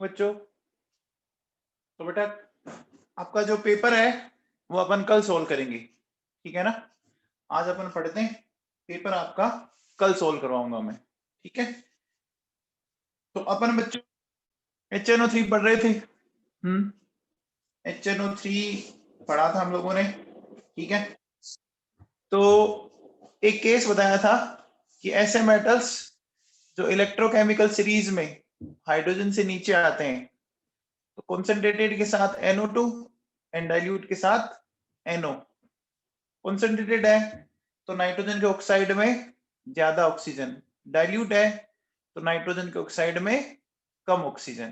बच्चों, तो बेटा आपका जो पेपर है वो अपन कल सोल्व करेंगे, ठीक है ना। आज अपन पढ़ते हैं, पेपर आपका कल सोल्व करवाऊंगा मैं, ठीक है। तो अपन बच्चों HNO3 पढ़ रहे थे। HNO3 पढ़ा था हम लोगों ने, ठीक है। तो एक केस बताया था कि ऐसे मेटल्स जो इलेक्ट्रोकेमिकल सीरीज में हाइड्रोजन से नीचे आते हैं, तो कॉन्सेंट्रेटेड के साथ NO2 एंड डाइल्यूट के साथ NO। कॉन्सेंट्रेटेड है तो नाइट्रोजन के ऑक्साइड में ज्यादा ऑक्सीजन, डाइल्यूट है तो नाइट्रोजन के ऑक्साइड में कम ऑक्सीजन,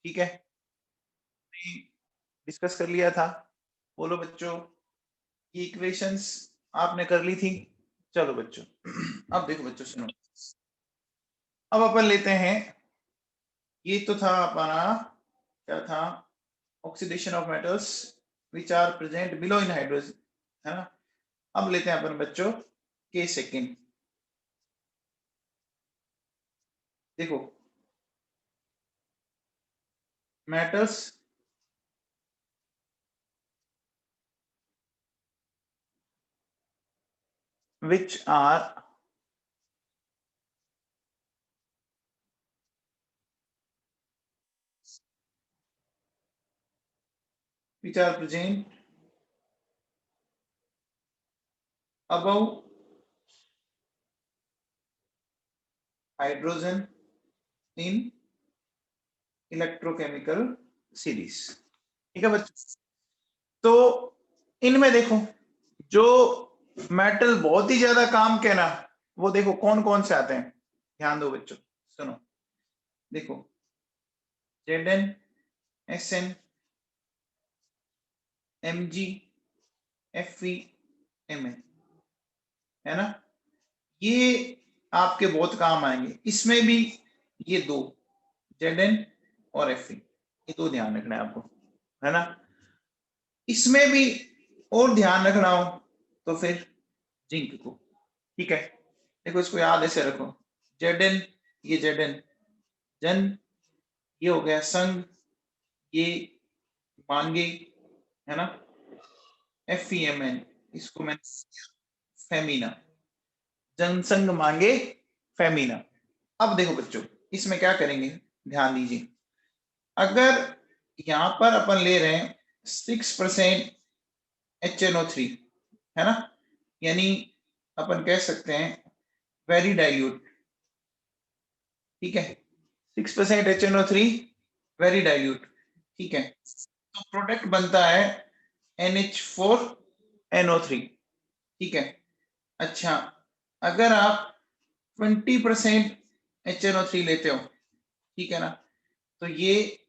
ठीक है। डिस्कस कर लिया था। बोलो बच्चों, ये इक्वेशंस आपने कर ली थी। चलो बच्चों अब देखो बच्चों सुनो, अब अपन लेते हैं, ये तो था अपना क्या था, oxidation of metals which are present below in hydrogen, है ना। अब लेते हैं अपन बच्चों केस सेकंड। देखो metals which are present above hydrogen in electrochemical series, ठीक है बच्चों। तो इनमें देखो जो मेटल बहुत ही ज्यादा काम के ना, वो देखो कौन कौन से आते हैं, ध्यान दो बच्चों, सुनो। देखो Zn, Sn, Mg, Fe, Mn, है ना। ये आपके बहुत काम आएंगे। इसमें भी ये दो Zn और Fe, ये दो ध्यान रखना है आपको, है ना। इसमें भी और ध्यान रखना हो तो फिर जिंक को, ठीक है। देखो इसको याद ऐसे रखो, Zn, ये Zn, जन, ये हो गया संग, ये मांगे, है ना। FeMn, इसको मैं फेमिना, जनसंग मांगे फेमिना। अब देखो बच्चों इसमें क्या करेंगे, ध्यान दीजिए। अगर यहां पर अपन ले रहे हैं 6% HNO3, है ना, यानी अपन कह सकते हैं वेरी डाइल्यूट, ठीक है। 6% HNO3 वेरी डाइल्यूट, ठीक है। तो प्रोडक्ट बनता है NH4NO3, ठीक है। अच्छा, अगर आप 20% HNO3 लेते हो, ठीक है ना, तो ये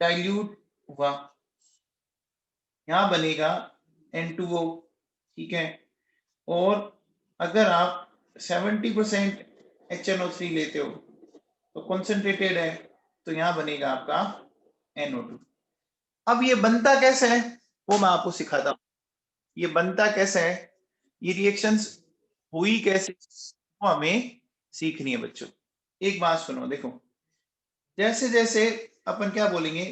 डाइल्यूट हुआ, यहां बनेगा N2O, ठीक है। और अगर आप 70% HNO3 लेते हो तो कॉन्सेंट्रेटेड है, तो यहां बनेगा आपका NO2। अब ये बनता कैसे है वो मैं आपको सिखाता हूं, ये बनता कैसे है, ये रिएक्शंस हुई कैसे, वो हमें सीखनी है बच्चों। एक बात सुनो, देखो जैसे जैसे अपन क्या बोलेंगे,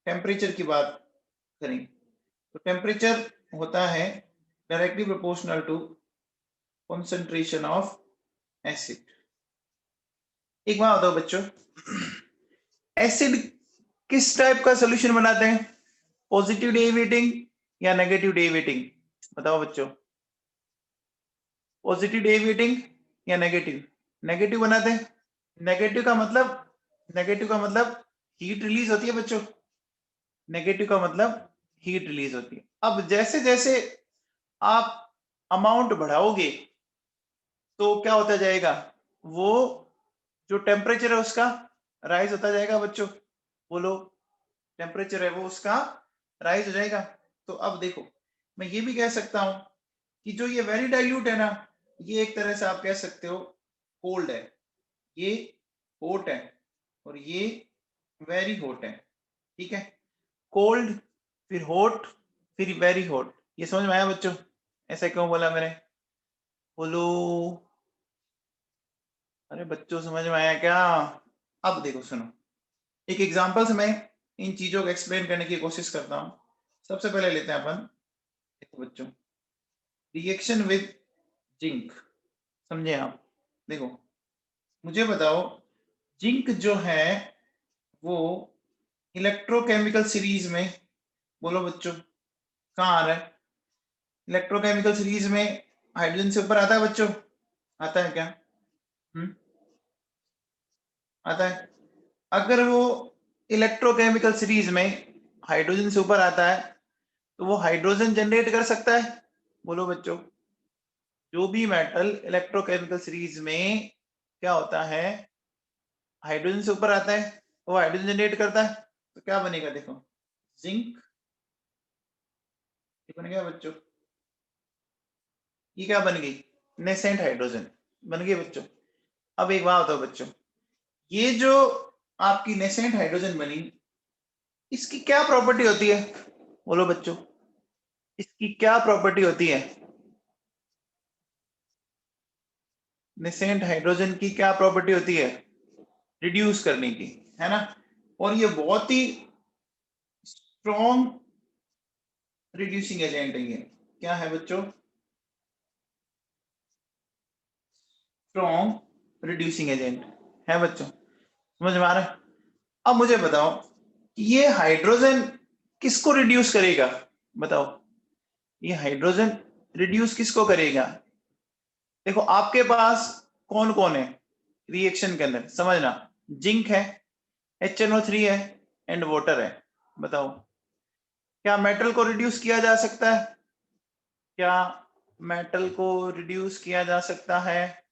टेम्परेचर की बात करें, तो टेम्परेचर होता है directly proportional to concentration of acid. एक बात बताओ बच्चों, एसिड किस टाइप का सोल्यूशन बनाते हैं, पॉजिटिव डेविएटिंग या नेगेटिव डेविएटिंग, बताओ बच्चों। पॉजिटिव डेविएटिंग या नेगेटिव, नेगेटिव बनाते हैं। नेगेटिव का मतलब, नेगेटिव का मतलब हीट रिलीज होती है बच्चों, नेगेटिव का मतलब हीट रिलीज होती है। अब जैसे जैसे आप अमाउंट बढ़ाओगे तो क्या होता जाएगा, वो जो टेम्परेचर है उसका राइज होता जाएगा बच्चों, बोलो टेम्परेचर है वो उसका राइज हो जाएगा। तो अब देखो मैं ये भी कह सकता हूं कि जो ये वेरी डाइल्यूट है ना, ये एक तरह से आप कह सकते हो कोल्ड है, ये हॉट है, और ये वेरी हॉट है, ठीक है। कोल्ड, फिर हॉट, फिर वेरी हॉट, ये समझ में आया बच्चों, ऐसा क्यों बोला मैंने, बोलो। अरे बच्चों समझ में आया क्या। अब देखो सुनो, एक एग्जांपल से मैं इन चीजों को एक्सप्लेन करने की कोशिश करता हूं। सबसे पहले लेते हैं अपन, देखो बच्चों, रिएक्शन विद जिंक। समझे आप? देखो मुझे बताओ, जिंक जो है वो इलेक्ट्रोकेमिकल सीरीज में, बोलो बच्चों कहाँ आ रहा है? इलेक्ट्रोकेमिकल सीरीज में हाइड्रोजन से ऊपर आता है बच्चों? आता है क्या? आता है। अगर वो इलेक्ट्रोकेमिकल सीरीज में हाइड्रोजन से ऊपर आता है तो वो हाइड्रोजन जनरेट कर सकता है? बोलो बच्चों, जो भी मेटल इलेक्ट्रोकेमिकल सीरीज में क्या होता है, हाइड्रोजन से ऊपर आता है, वो हाइड्रोजन जनरेट करता है, तो क्या बनेगा? देखो जिंक, ये बन गया बच्चों, ये क्या बन गई? नेसेंट हाइड्रोजन बन गई बच्चों। अब एक बात बताओ बच्चों, ये जो आपकी नेसेंट हाइड्रोजन बनी, इसकी क्या प्रॉपर्टी होती है? बोलो बच्चों, इसकी क्या प्रॉपर्टी होती है? नेसेंट हाइड्रोजन की क्या प्रॉपर्टी होती है? रिड्यूस करने की, है ना? और ये बहुत ही स्ट्रॉन्ग रिड्यूसिंग एजेंट है। ये क्या है बच्चों? स्ट्रॉन्ग रिड्यूसिंग एजेंट है बच्चों। समझ में आ रहा है? अब मुझे बताओ, ये हाइड्रोजन किसको रिड्यूस करेगा? बताओ, ये हाइड्रोजन रिड्यूस किसको करेगा? देखो आपके पास कौन कौन है रिएक्शन के अंदर, समझना। जिंक है, HNO3 है, एंड वाटर है। बताओ, क्या मेटल को रिड्यूस किया जा सकता है? क्या मेटल को रिड्यूस किया जा सकता है?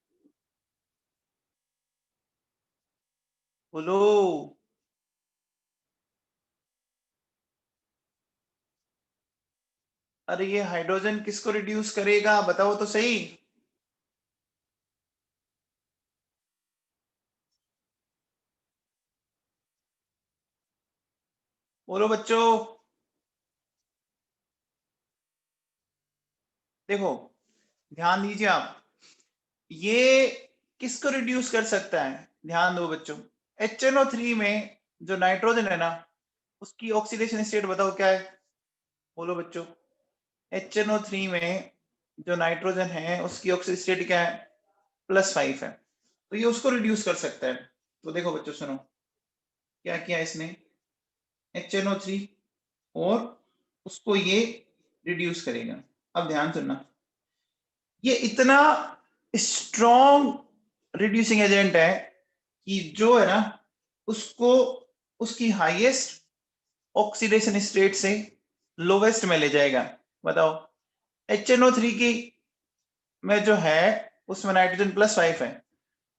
बोलो। अरे ये हाइड्रोजन किसको रिड्यूस करेगा? बताओ तो सही। बोलो बच्चों। देखो ध्यान दीजिए आप, ये किसको रिड्यूस कर सकता है? ध्यान दो बच्चों, HNO3 में जो नाइट्रोजन है ना, उसकी ऑक्सीडेशन स्टेट बताओ क्या है? बोलो बच्चों, HNO3 में जो नाइट्रोजन है उसकी ऑक्सीडेशन स्टेट क्या है? +5 है। तो ये उसको रिड्यूस कर सकता है। तो देखो बच्चों सुनो, क्या किया इसने? HNO3 और उसको ये रिड्यूस करेगा। अब ध्यान सुनना, ये इतना स्ट्रॉन्ग रिड्यूसिंग एजेंट है कि जो है ना, उसको उसकी हाईएस्ट ऑक्सीडेशन स्टेट से लोवेस्ट में ले जाएगा। बताओ, HNO3 की में जो है उसमें नाइट्रोजन +5 है,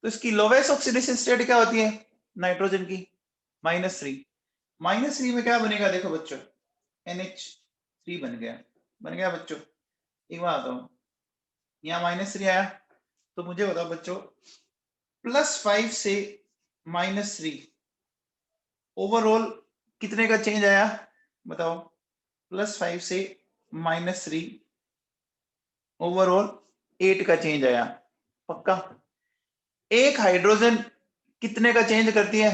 तो इसकी लोवेस्ट ऑक्सीडेशन स्टेट क्या होती है नाइट्रोजन की? -3। -3 में क्या बनेगा? देखो बच्चों, NH3 बन गया। बन गया बच्चों। एक बात बताओ, यहाँ -3 आया, तो मुझे बताओ बच्चों, +5 से -3 ओवरऑल कितने का चेंज आया? बताओ, +5 से -3 ओवरऑल 8 का चेंज आया। पक्का? एक हाइड्रोजन कितने का चेंज करती है?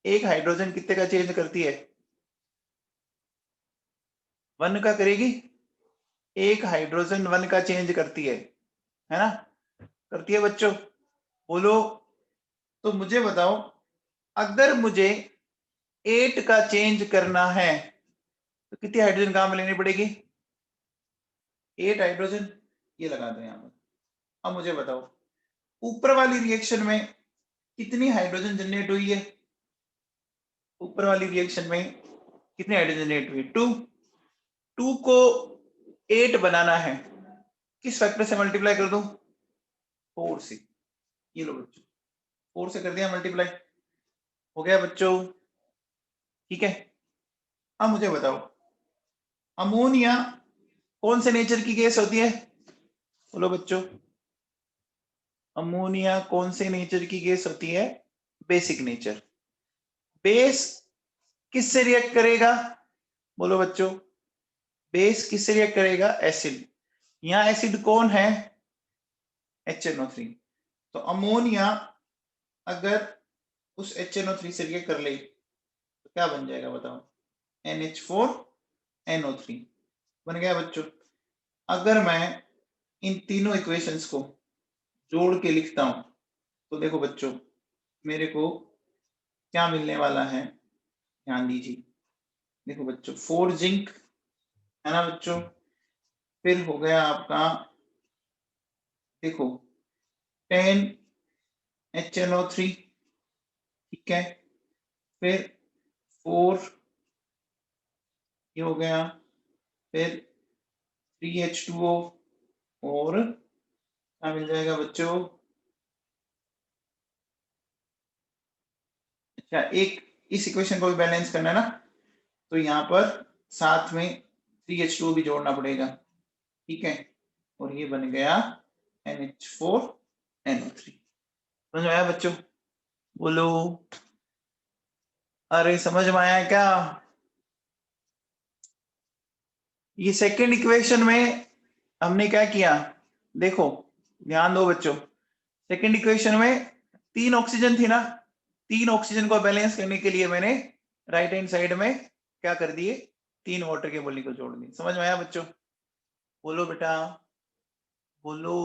एक हाइड्रोजन कितने का चेंज करती है? 1 का करेगी। एक हाइड्रोजन 1 का चेंज करती है ना? करती है बच्चों? बोलो। तो मुझे बताओ, अगर मुझे 8 का चेंज करना है तो कितनी हाइड्रोजन कहां में लेनी पड़ेगी? 8 हाइड्रोजन, ये लगा दो यहां पर। अब मुझे बताओ, ऊपर वाली रिएक्शन में कितनी हाइड्रोजन जनरेट हुई है? ऊपर वाली रिएक्शन में कितनी हाइड्रोजन जनरेट हुई? 2। 2 को 8 बनाना है, किस फैक्टर से मल्टीप्लाई कर दूं? 4 से। ये लो बच्चों, 4 से कर दिया मल्टीप्लाई, हो गया बच्चों। ठीक है। अब मुझे बताओ, अमोनिया कौन से नेचर की गैस होती है? बोलो बच्चों, अमोनिया कौन से नेचर की गैस होती है? Basic nature. बेस किससे रिएक्ट करेगा? बोलो बच्चों, बेस किससे रिएक्ट करेगा? एसिड। यहां एसिड कौन है? HNO3। तो अमोनिया अगर उस HNO3 से रिएक्ट कर ले तो क्या बन जाएगा बताओ? NH4NO3 बन गया बच्चों। अगर मैं इन तीनों इक्वेशंस को जोड़ के लिखता हूं तो देखो बच्चों मेरे को क्या मिलने वाला है, ध्यान दीजिए। देखो बच्चों 4 जिंक है ना बच्चों, फिर हो गया आपका देखो 10 HNO3, ठीक है, फिर 4 ये हो गया, फिर 3H2O और क्या मिल जाएगा बच्चों? अच्छा एक इस इक्वेशन को भी बैलेंस करना है ना, तो यहाँ पर साथ में 3H2O भी जोड़ना पड़ेगा, ठीक है, और ये बन गया NH4NO3। समझ में आया बच्चों? बोलो अरे समझ में आया क्या? ये सेकंड इक्वेशन में हमने क्या किया, देखो ध्यान दो बच्चों, सेकंड इक्वेशन में 3 ऑक्सीजन थी ना, 3 ऑक्सीजन को बैलेंस करने के लिए मैंने राइट हैंड साइड में क्या कर दिए, 3 वाटर के मॉलिक्यूल जोड़ दिए। समझ में आया बच्चों? बोलो बेटा बोलो,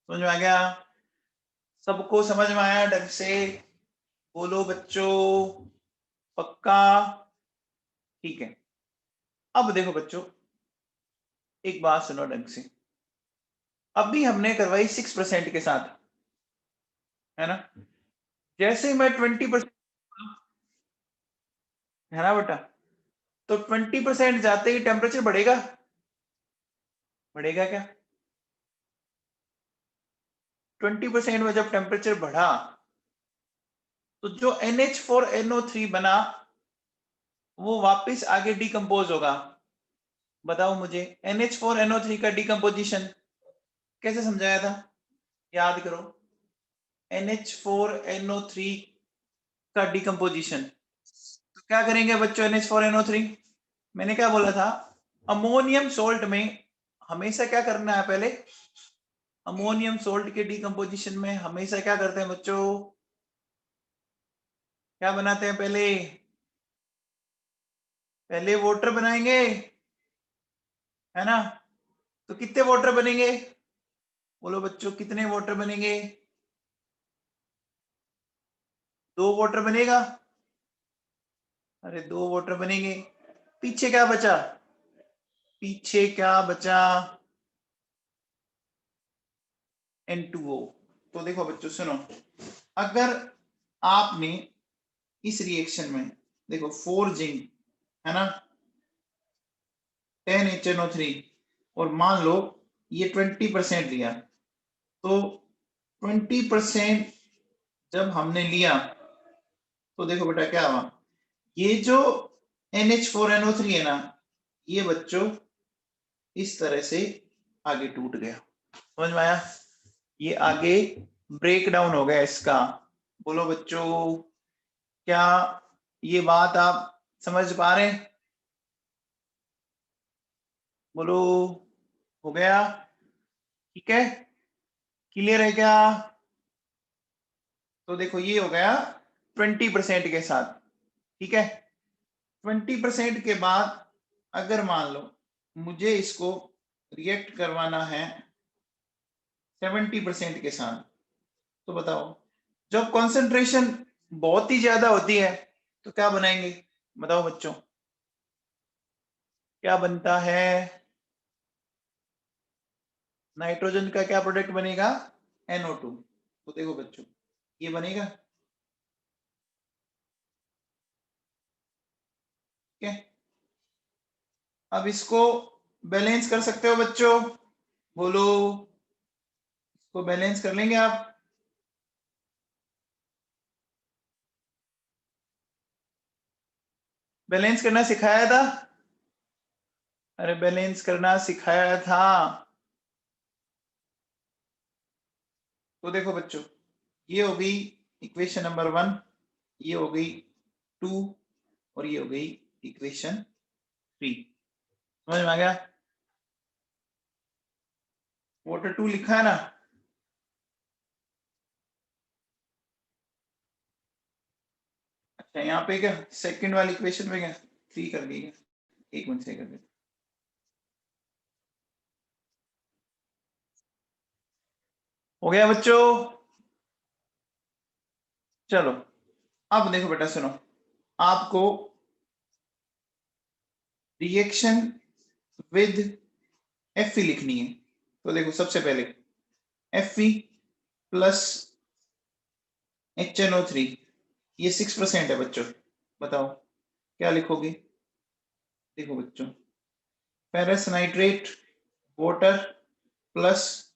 समझ में आ गया? सबको समझ में आया ढंग से? बोलो बच्चों पक्का? ठीक है। अब देखो बच्चों एक बात सुनो ढंग से, अभी हमने करवाई 6% के साथ, है ना, जैसे मैं 20% है ना बेटा, तो 20% जाते ही टेम्परेचर बढ़ेगा, बढ़ेगा क्या? 20% में जब टेम्परेचर बढ़ा तो जो NH4NO3 बना वो वापस आगे डिकम्पोज होगा। बताओ मुझे NH4NO3 का डिकम्पोजिशन कैसे समझाया था, याद करो। NH4NO3 का डिकम्पोजिशन तो क्या करेंगे बच्चों? NH4NO3 मैंने क्या बोला था, अमोनियम सोल्ट में हमेशा क्या करना है, पहले अमोनियम सोल्ट के डिकम्पोजिशन में हमेशा क्या करते हैं बच्चों, क्या बनाते हैं पहले? पहले वाटर बनाएंगे, है ना, तो कितने वाटर बनेंगे? बोलो बच्चों कितने वाटर बनेंगे? 2 वाटर बनेगा, अरे 2 वाटर बनेंगे। पीछे क्या बचा, पीछे क्या बचा? N2O। तो देखो बच्चों सुनो, अगर आपने इस रिएक्शन में देखो 4 जिंक है ना, 10 HNO3 और मान लो ये 20% लिया, तो 20% जब हमने लिया तो देखो बेटा क्या हुआ, ये जो NH4NO3 है ना, ये बच्चों इस तरह से आगे टूट गया। समझ में आया? ये आगे ब्रेक डाउन हो गया इसका। बोलो बच्चों क्या ये बात आप समझ पा रहे हैं? बोलो हो गया? ठीक है, क्लियर है क्या? तो देखो ये हो गया 20% के साथ, ठीक है। 20% के बाद अगर मान लो मुझे इसको रिएक्ट करवाना है 70% के साथ, तो बताओ जब कॉन्सेंट्रेशन बहुत ही ज्यादा होती है तो क्या बनाएंगे? बताओ बच्चों क्या बनता है? नाइट्रोजन का क्या प्रोडक्ट बनेगा? NO2। तो देखो बच्चों ये बनेगा, ठीक है। अब इसको बैलेंस कर सकते हो बच्चों, बोलो इसको बैलेंस कर लेंगे आप? बैलेंस करना सिखाया था, अरे बैलेंस करना सिखाया था। तो देखो बच्चों ये हो गई इक्वेशन नंबर 1, ये हो गई 2 और ये हो गई इक्वेशन 3। समझ में आ गया? वाटर 2 लिखा है ना, अच्छा यहाँ पे क्या सेकंड वाली इक्वेशन में क्या 3 कर दी, एक मिनट से कर देते। हो गया बच्चों? चलो अब देखो बेटा सुनो, आपको रिएक्शन विद Fe लिखनी है। तो देखो सबसे पहले Fe प्लस HNO3, ये 6% है बच्चों, बताओ क्या लिखोगे? देखो बच्चों, ferrous nitrate water plus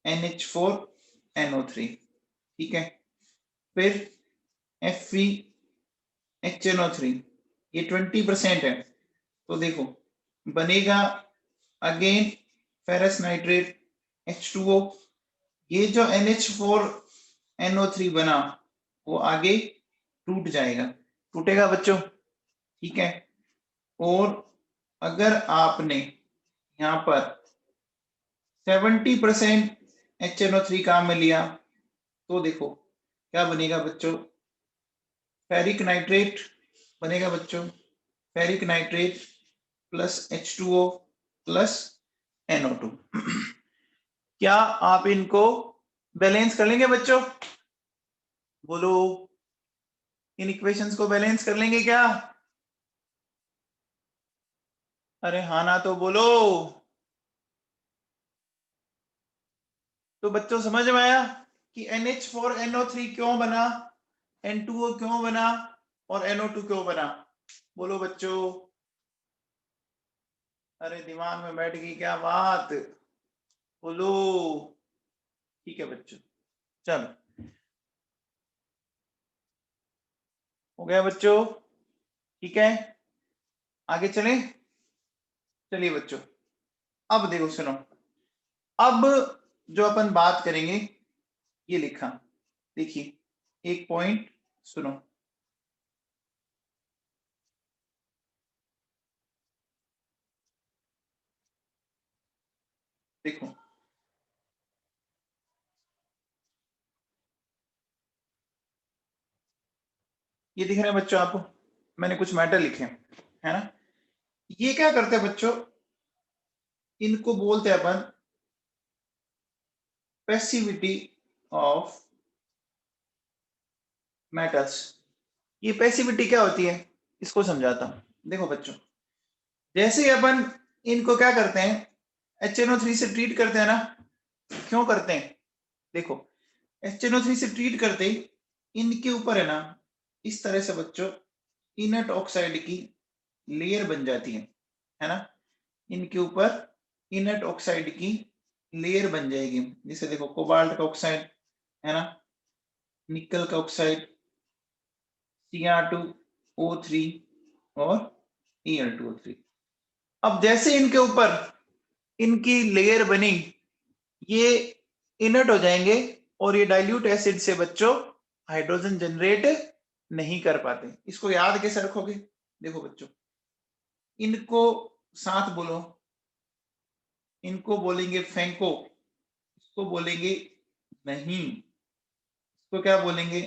NH4NO3, ठीक है। फिर FeHNO3, ये 20% है, तो देखो बनेगा अगेन फेरस नाइट्रेट H2O, ये जो NH4NO3 बना वो आगे टूट जाएगा, टूटेगा बच्चों, ठीक है। और अगर आपने यहाँ पर 70% HNO3 काम में लिया तो देखो क्या बनेगा बच्चों, फेरिक नाइट्रेट बनेगा बच्चों, ferric nitrate plus H2O plus NO2। क्या आप इनको बैलेंस कर लेंगे बच्चों? बोलो, इन इक्वेशंस को बैलेंस कर लेंगे क्या? अरे हाँ ना तो बोलो। तो बच्चों समझ में आया कि NH4NO3 क्यों बना, N2O क्यों बना और NO2 क्यों बना? बोलो बच्चों। अरे दिमाग में बैठ गई क्या बात? बोलो। ठीक है बच्चों, चलो हो गया बच्चों, ठीक है, आगे चलें। चलिए बच्चों, अब देखो सुनो, अब जो अपन बात करेंगे ये लिखा, देखिए एक पॉइंट सुनो, देखो ये दिख रहा है बच्चों आपको, मैंने कुछ मैटर लिखे हैं, है ना। ये क्या करते हैं बच्चों, इनको बोलते हैं अपन पैसिविटी ऑफ मेटल्स। ये पैसिविटी क्या होती है इसको समझाता हूं। देखो बच्चों, जैसे ही अपन इनको क्या करते हैं HNO3 से ट्रीट करते हैं ना, क्यों करते हैं? देखो HNO3 से ट्रीट करते ही इनके ऊपर है ना इस तरह से बच्चों इनर्ट ऑक्साइड की लेयर बन जाती है ना, इनके ऊपर इनर्ट ऑक्साइड की लेयर बन जाएगी। जैसे देखो कोबाल्ट का ऑक्साइड है ना, निकल का ऑक्साइड, Cr2O3 और Al2O3। अब जैसे इनके ऊपर इनकी लेयर बनी, ये इनर्ट हो जाएंगे और ये डाइल्यूट एसिड से बच्चों हाइड्रोजन जनरेट नहीं कर पाते। इसको याद कैसे रखोगे? देखो बच्चों, इनको साथ बोलो, इनको बोलेंगे फेंको, इसको बोलेंगे नहीं, इसको क्या बोलेंगे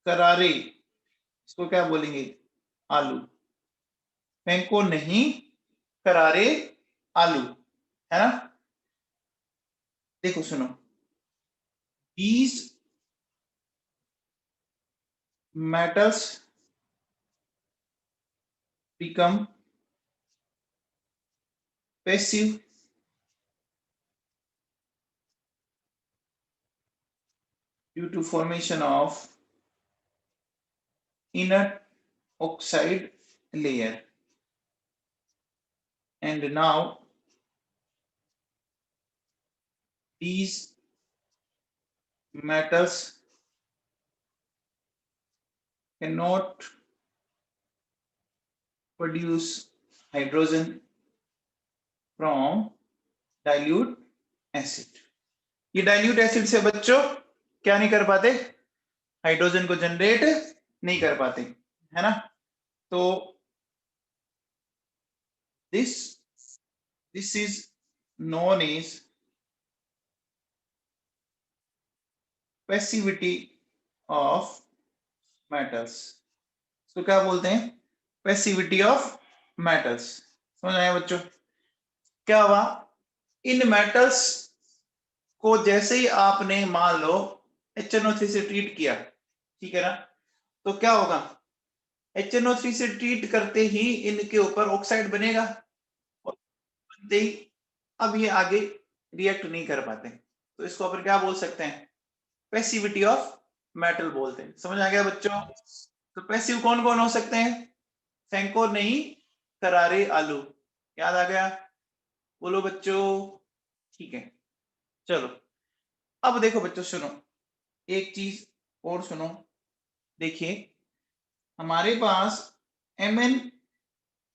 करारे, इसको क्या बोलेंगे आलू। फेंको नहीं, करारे, आलू, है ना। देखो सुनो, these metals become passive due to formation of inert oxide layer, and now these metals cannot produce hydrogen from dilute acid। ये डाइल्यूट एसिड से बच्चों क्या नहीं कर पाते, हाइड्रोजन को जनरेट नहीं कर पाते, है ना। तो this is known as passivity of metals। तो क्या बोलते हैं, पैसिविटी ऑफ मेटल्स। समझ आया बच्चों? क्या हुआ, इन मेटल्स को जैसे ही आपने मान लो HNO3 से ट्रीट किया, ठीक है ना, तो क्या होगा, HNO3 से ट्रीट करते ही इनके ऊपर ऑक्साइड बनेगा, और बनते ही अब ये आगे रिएक्ट नहीं कर पाते, तो इसको अपन क्या बोल सकते हैं, पैसिविटी ऑफ मेटल बोलते हैं। समझ आ गया बच्चों? तो पैसिव कौन कौन हो सकते हैं, फेंको नहीं करारे आलू, याद आ गया? बोलो बच्चों, ठीक है। चलो अब देखो बच्चों, सुनो एक चीज और सुनो, देखिए हमारे पास Mn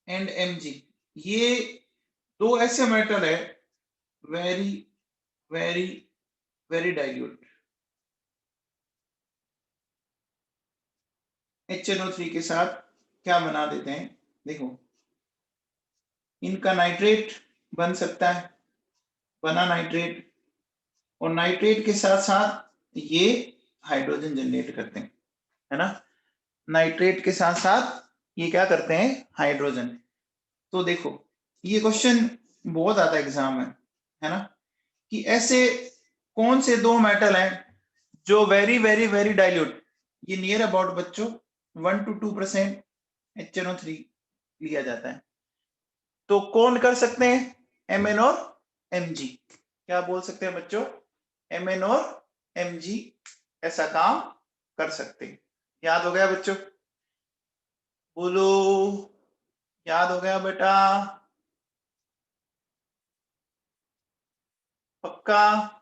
एंड Mg, ये दो ऐसे मेटल है, very very very dilute, HNO3 के साथ क्या बना देते हैं, देखो इनका नाइट्रेट बन सकता है, बना नाइट्रेट, और नाइट्रेट के साथ साथ ये हाइड्रोजन जनरेट करते हैं, है ना, नाइट्रेट के साथ साथ ये क्या करते हैं, हाइड्रोजन। तो देखो ये क्वेश्चन बहुत आता है एग्जाम में, है ना, कि ऐसे कौन से दो मेटल हैं जो वेरी वेरी वेरी डाइल्यूट, ये नियर अबाउट बच्चों 1 to 2% HNO3 लिया जाता है, तो कौन कर सकते हैं, Mn और Mg, क्या बोल सकते हैं बच्चों, Mn और Mg ऐसा काम कर सकते हैं। याद हो गया बच्चों? बोलो, याद हो गया बेटा? पक्का?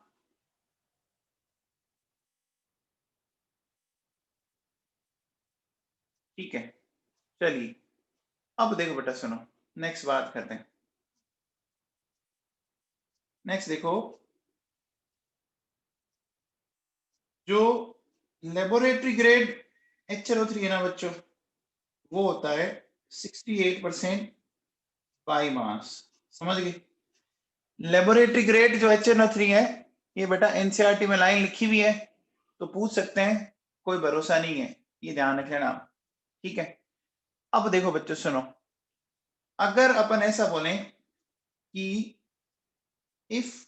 ठीक है, चलिए अब देखो बेटा, सुनो नेक्स्ट बात करते हैं। नेक्स्ट देखो, जो लेबोरेटरी ग्रेड HNO3 है ना बच्चों, वो होता है 68% बाई मास। समझ गए? लेबोरेटरी ग्रेड जो HNO3 है, ये बेटा एनसीईआरटी में लाइन लिखी हुई है, तो पूछ सकते हैं, कोई भरोसा नहीं है, ये ध्यान रख लेना, ठीक है। अब देखो बच्चों सुनो, अगर अपन ऐसा बोलें कि if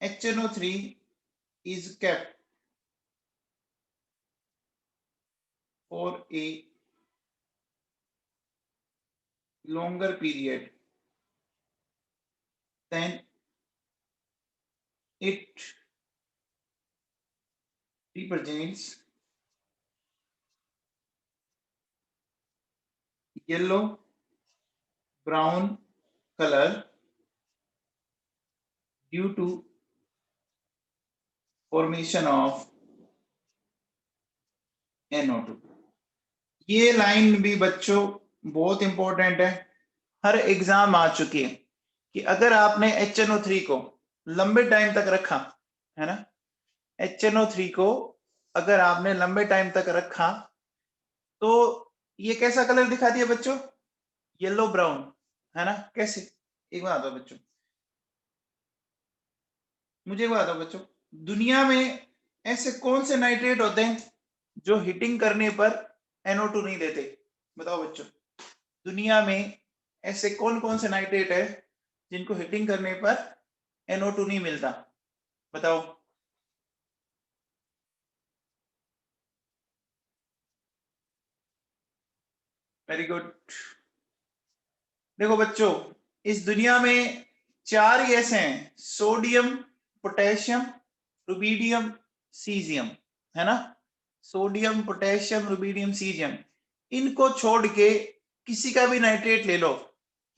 HNO3 is kept for a longer period, then it represents yellow brown color due to formation of NO2। ये लाइन भी बच्चों बहुत इंपॉर्टेंट है, हर एग्जाम आ चुकी है, कि अगर आपने HNO3 को लंबे टाइम तक रखा, है ना, HNO3 को अगर आपने लंबे टाइम तक रखा, तो ये कैसा कलर दिखा दिया बच्चों, येलो ब्राउन, है ना, कैसे, एक बात बताओ बच्चों, मुझे एक बात बताओ बच्चों, दुनिया में ऐसे कौन से नाइट्रेट होते हैं जो हीटिंग करने पर NO2 नहीं देते, बताओ बच्चों, दुनिया में ऐसे कौन कौन से नाइट्रेट है जिनको हीटिंग करने पर NO2 नहीं मिलता, बताओ? Very good. देखो बच्चों, इस दुनिया में चार ही ऐसे हैं, सोडियम, पोटेशियम, रुबीडियम, सीजियम, है ना, सोडियम, पोटेशियम, रुबीडियम, सीजियम, इनको छोड़ के किसी का भी नाइट्रेट ले लो,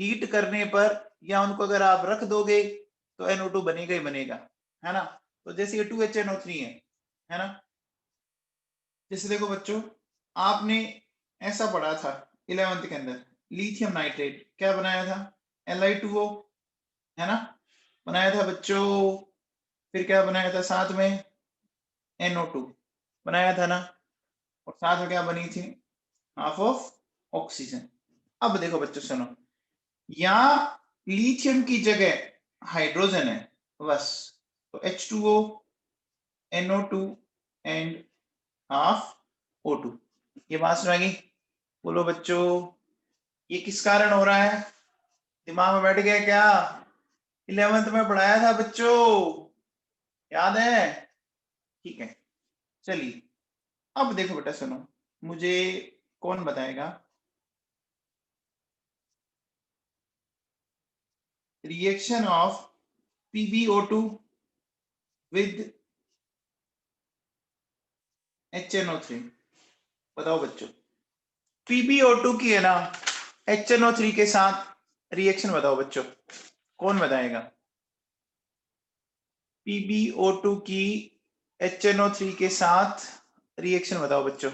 हीट करने पर या उनको अगर आप रख दोगे तो NO2 बनेगा ही बनेगा, है ना। तो जैसे ये 2HNO3 है ना, जैसे देखो बच्चों, आपने ऐसा पढ़ा था 11th के अंदर, लिथियम नाइट्रेट क्या बनाया था, Li2O, है ना, बनाया था बच्चों, फिर क्या बनाया था साथ में, NO2 बनाया था ना, और साथ में क्या बनी थी, हाफ ऑफ ऑक्सीजन। अब देखो बच्चों सुनो, यहाँ लिथियम की जगह हाइड्रोजन है बस, तो H2O, NO2 and half O2, ये बात समझ आई? बोलो बच्चों, ये किस कारण हो रहा है? दिमाग में बैठ गया क्या? 11th में पढ़ाया था बच्चों, याद है? ठीक है, चलिए अब देखो बेटा, सुनो, मुझे कौन बताएगा reaction of PbO2 with HNO3? बताओ बच्चों, PbO2 की है ना HNO3 के साथ रिएक्शन, बताओ बच्चों, कौन बताएगा? PbO2 की HNO3 के साथ रिएक्शन बताओ बच्चों।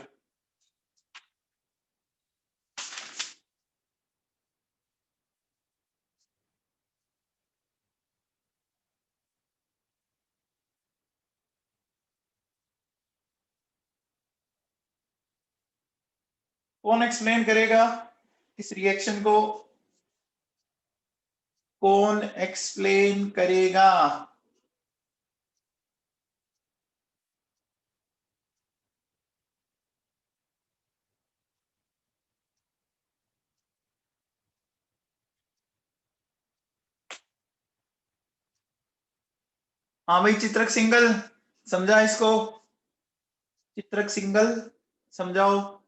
कौन एक्सप्लेन करेगा इस रिएक्शन को? कौन एक्सप्लेन करेगा? हाँ भाई, चित्रक सिंगल समझा इसको? चित्रक सिंगल समझाओ।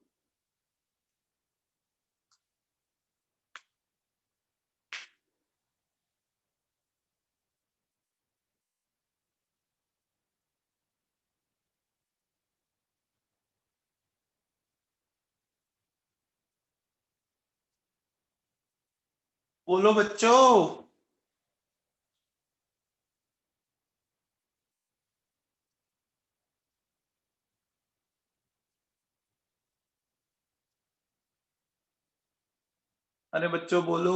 बोलो बच्चों। अरे बच्चों बोलो।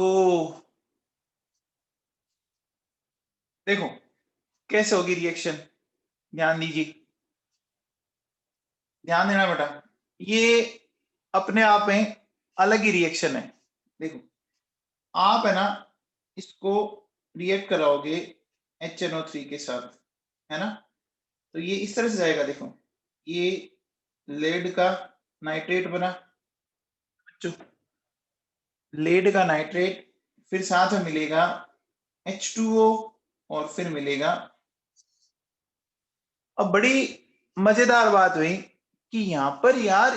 देखो कैसे होगी रिएक्शन, ध्यान दीजिए, ध्यान देना बेटा। ये अपने आप में अलग ही रिएक्शन है। देखो, आप है ना इसको रिएक्ट कराओगे HNO3 के साथ, है ना? तो ये इस तरह से जाएगा। देखो, ये लेड का नाइट्रेट बना बच्चों, लेड का नाइट्रेट, फिर साथ में मिलेगा H2O, और फिर मिलेगा। अब बड़ी मजेदार बात हुई कि यहां पर यार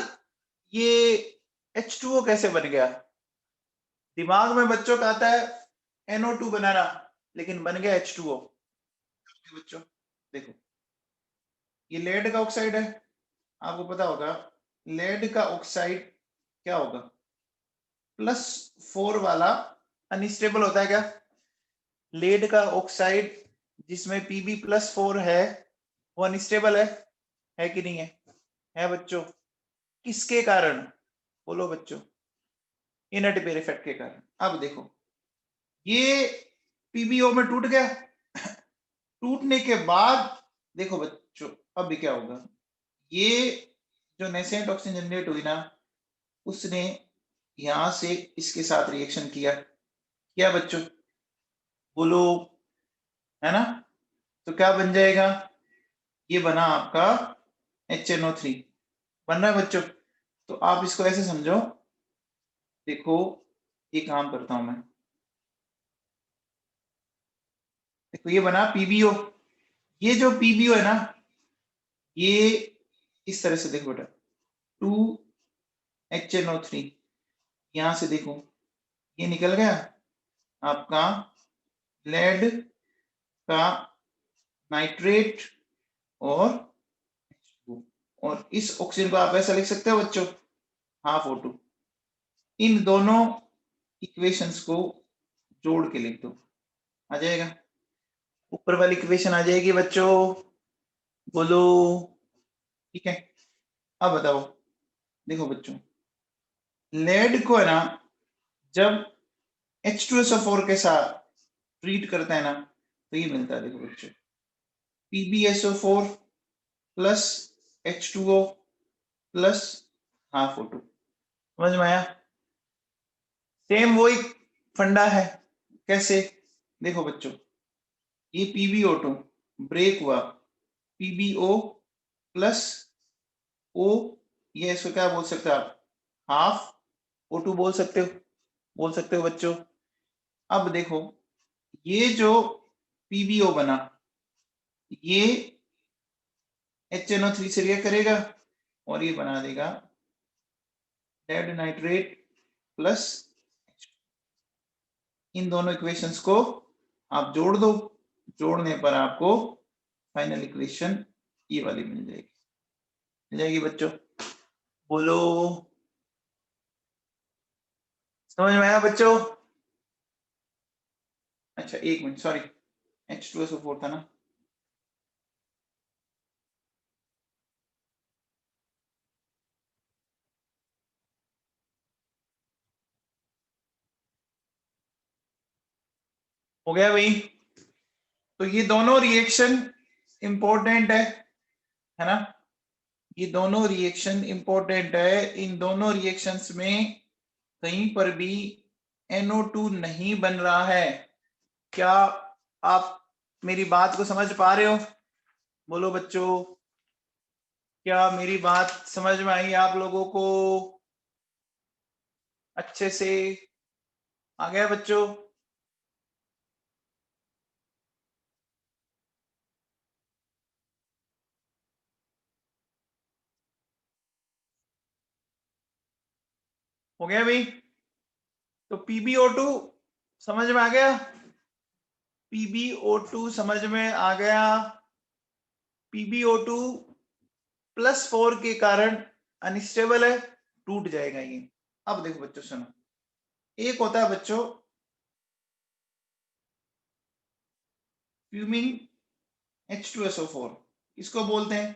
ये H2O कैसे बन गया? दिमाग में बच्चों का आता है NO2 बनाना, लेकिन बन गया H2O। बच्चों देखो, ये लेड का ऑक्साइड है, आपको पता होगा लेड का ऑक्साइड क्या होगा? +4 वाला अनस्टेबल होता है क्या? लेड का ऑक्साइड जिसमें Pb+4 है वो अनस्टेबल है कि नहीं है? है बच्चों। किसके कारण? बोलो बच्चों, इनर्ट पेयर इफेक्ट के कारण। अब देखो, ये PbO में टूट गया, टूटने के बाद देखो बच्चों, अब क्या होगा? ये जो नेसेंट ऑक्सीजन जनरेट हुई ना, उसने यहां से इसके साथ रिएक्शन किया, क्या बच्चों? बोलो, है ना? तो क्या बन जाएगा? ये बना आपका HNO3 बन रहा है बच्चों। तो आप इसको ऐसे समझो, देखो ये काम करता हूं मैं। देखो ये बना PbO, ये जो PbO है ना, ये इस तरह से देखो बेटा, 2HNO3, यहां से देखो ये निकल गया आपका लेड का नाइट्रेट, और और इस ऑक्सीजन को आप ऐसा लिख सकते हो बच्चों, हाफ O2। इन दोनों इक्वेशंस को जोड़ के लिख दो, आ जाएगा। ऊपर वाली इक्वेशन आ जाएगी बच्चों, बोलो। ठीक है, अब बताओ, देखो बच्चों, लेड को है ना जब H2SO4 के साथ ट्रीट करते हैं ना, तो ये मिलता है। देखो बच्चों, PbSO4 plus H2O plus half O2। समझ में आया? सेम वही फंडा है। कैसे? देखो बच्चों, ये PbO2 ब्रेक हुआ, PbO प्लस O ये इसको क्या बोल सकते हो आप, हाफ O2 बोल सकते हो बच्चों। अब देखो ये जो PbO बना ये HNO3 से रिएक्ट करेगा और ये बना देगा लेड नाइट्रेट प्लस। इन दोनों इक्वेशंस को आप जोड़ दो, जोड़ने पर आपको फाइनल इक्वेशन ये वाली मिल जाएगी बच्चों। बोलो, समझ में आया बच्चों? अच्छा एक मिनट, सॉरी, H2SO4 था ना। हो गया भाई? तो ये दोनों रिएक्शन इंपॉर्टेंट है ना? ये दोनों रिएक्शन इंपॉर्टेंट है। इन दोनों रिएक्शंस में कहीं पर भी NO2 नहीं बन रहा है। क्या आप मेरी बात को समझ पा रहे हो? बोलो बच्चों, क्या मेरी बात समझ में आई आप लोगों को अच्छे से? आ गया बच्चों? हो गया भाई? तो PbO2 समझ में आ गया? PbO2 समझ में आ गया? PbO2 +4 के कारण अनस्टेबल है, टूट जाएगा ये। अब देखो बच्चों सुनो, एक होता है बच्चों फ्यूमिंग H2SO4, इसको बोलते हैं,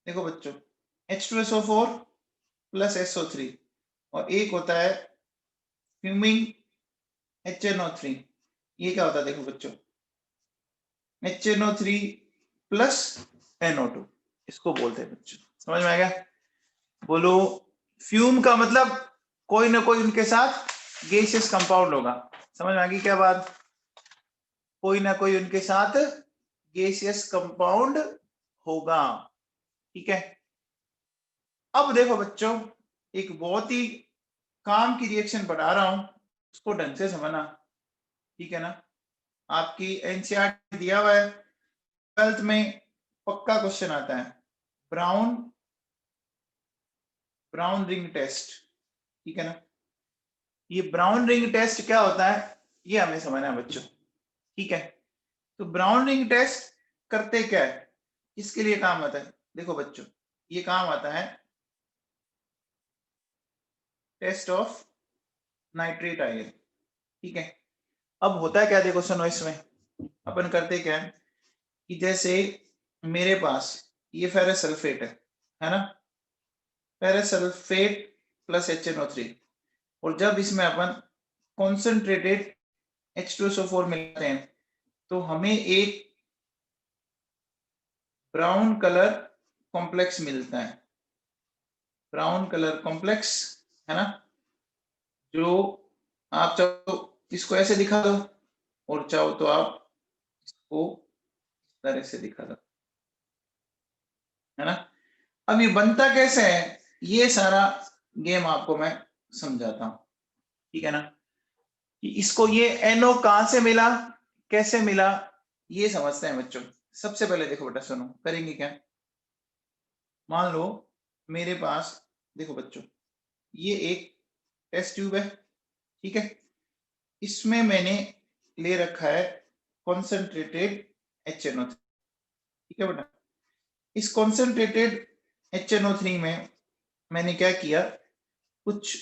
देखो बच्चों, H2SO4 प्लस SO3, और एक होता है फ्यूमिंग HNO3। ये क्या होता है देखो बच्चों, HNO3 प्लस NO2, इसको बोलते हैं बच्चों। समझ में आ गया? बोलो, फ्यूम का मतलब कोई ना कोई उनके साथ गैसियस कंपाउंड होगा। समझ में आ गई क्या बात? कोई ना कोई उनके साथ गैसियस कंपाउंड होगा, ठीक है। अब देखो बच्चों, एक बहुत ही काम की रिएक्शन बढ़ा रहा हूं, उसको ढंग से समझना, ठीक है ना? आपकी एनसीईआरटी दिया हुआ है, 12th में पक्का क्वेश्चन आता है, ब्राउन ब्राउन रिंग टेस्ट, ठीक है ना? ये ब्राउन रिंग टेस्ट क्या होता है ये हमें समझना है बच्चों, ठीक है। तो ब्राउन रिंग टेस्ट करते क्या है, इसके लिए काम आता है, देखो बच्चों, ये काम आता है टेस्ट ऑफ नाइट्रेट आयन, ठीक है। अब होता है क्या, देखो सुनो, इसमें अपन करते क्या है कि जैसे मेरे पास ये फेरस सल्फेट है ना, फेरस सल्फेट प्लस HNO3, और जब इसमें अपन कॉन्सेंट्रेटेड H2SO4 मिलाते हैं तो हमें एक ब्राउन कलर कॉम्प्लेक्स मिलता है, ब्राउन कलर कॉम्प्लेक्स, है ना? जो आप चाहो इसको ऐसे दिखा दो और चाहो तो आप इसको इस तरह से दिखा दो, है ना? अब ये बनता कैसे है, ये सारा गेम आपको मैं समझाता हूं, ठीक है ना? कि इसको ये NO कहां से मिला, कैसे मिला, ये समझते हैं बच्चों। सबसे पहले देखो बेटा सुनो, करेंगे क्या, मान लो मेरे पास, देखो बच्चों, ये एक टेस्ट ट्यूब है, ठीक है। इसमें मैंने ले रखा है कॉन्सेंट्रेटेड HNO3, ठीक है बेटा। इस कॉन्सेंट्रेटेड HNO3 में मैंने क्या किया, कुछ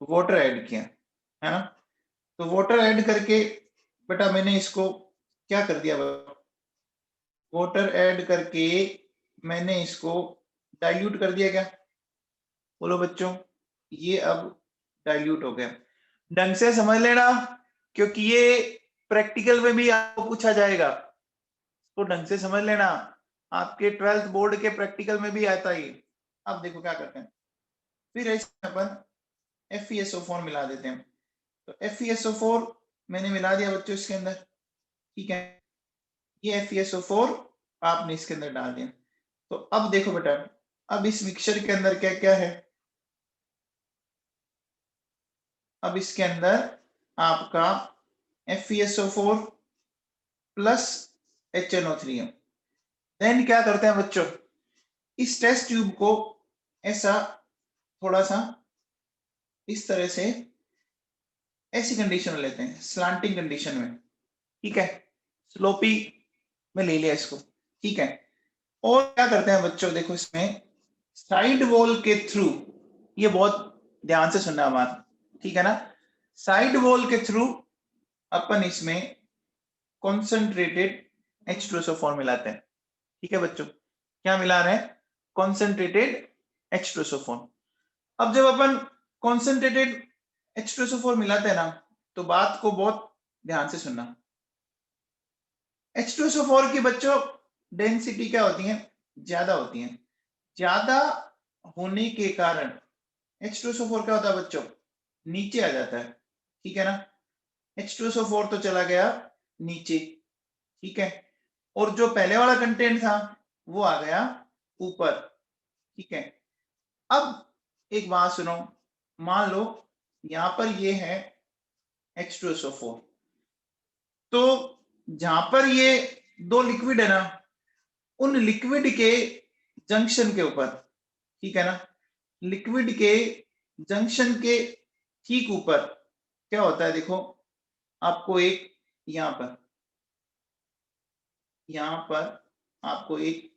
वाटर ऐड किया, है ना? तो वाटर ऐड करके बेटा मैंने इसको क्या कर दिया, वाटर ऐड करके मैंने इसको डाइल्यूट कर दिया क्या? बोलो बच्चों, ये अब डाइल्यूट हो गया। ढंग से समझ लेना, क्योंकि ये प्रैक्टिकल में भी आपको पूछा जाएगा, तो ढंग से समझ लेना, आपके 12th बोर्ड के प्रैक्टिकल में भी आता है। अब देखो क्या करते हैं, फिर इसमें अपन FeSO4 मिला देते हैं। तो FeSO4 मैंने मिला दिया बच्चों इसके अंदर, ठीक है। ये FeSO4 आपने इसके अंदर डाल दिया। तो अब देखो बेटा, अब इस मिक्सचर के अंदर क्या क्या है, अब इसके अंदर आपका FeSO4 प्लस HNO3 है। देन क्या करते हैं बच्चों, इस टेस्ट ट्यूब को ऐसा थोड़ा सा इस तरह से ऐसी कंडीशन में लेते हैं, स्लांटिंग कंडीशन में, ठीक है, स्लोपी में ले लिया इसको, ठीक है। और क्या करते हैं बच्चों, देखो इसमें साइड वॉल के थ्रू, ये बहुत ध्यान से सुनना हमारा, ठीक है ना, साइड वॉल के थ्रू अपन इसमें कॉन्सेंट्रेटेड H2SO4 मिलाते हैं, ठीक है बच्चों, क्या मिला रहे हैं, कॉन्सेंट्रेटेड H2SO4। अब जब अपन कॉन्सेंट्रेटेड H2SO4 मिलाते हैं ना, तो बात को बहुत ध्यान से सुनना, H2SO4 की बच्चों डेंसिटी क्या होती है, ज्यादा होती है, ज्यादा होने के कारण H2SO4 क्या होता है बच्चों, नीचे आ जाता है, ठीक है ना, H2SO4 तो चला गया नीचे, ठीक है, और जो पहले वाला कंटेंट था वो आ गया ऊपर, ठीक है। अब एक बात सुनो, मान लो यहां पर ये है H2SO4, तो जहां पर ये दो लिक्विड है ना, उन लिक्विड के जंक्शन के ऊपर, ठीक है ना, लिक्विड के जंक्शन के ठीक ऊपर क्या होता है, देखो आपको एक यहां पर आपको एक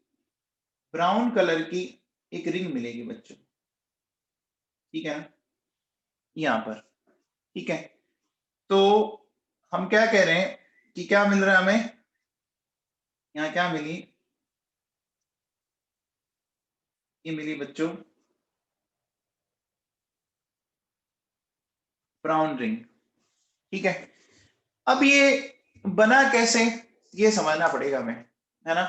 ब्राउन कलर की एक रिंग मिलेगी बच्चों, ठीक है ना, यहां पर, ठीक है। तो हम क्या कह रहे हैं कि क्या मिल रहा है हमें, यहाँ क्या मिली, ये मिली बच्चों ब्राउन रिंग, ठीक है। अब ये बना कैसे, ये समझना पड़ेगा हमें, है ना।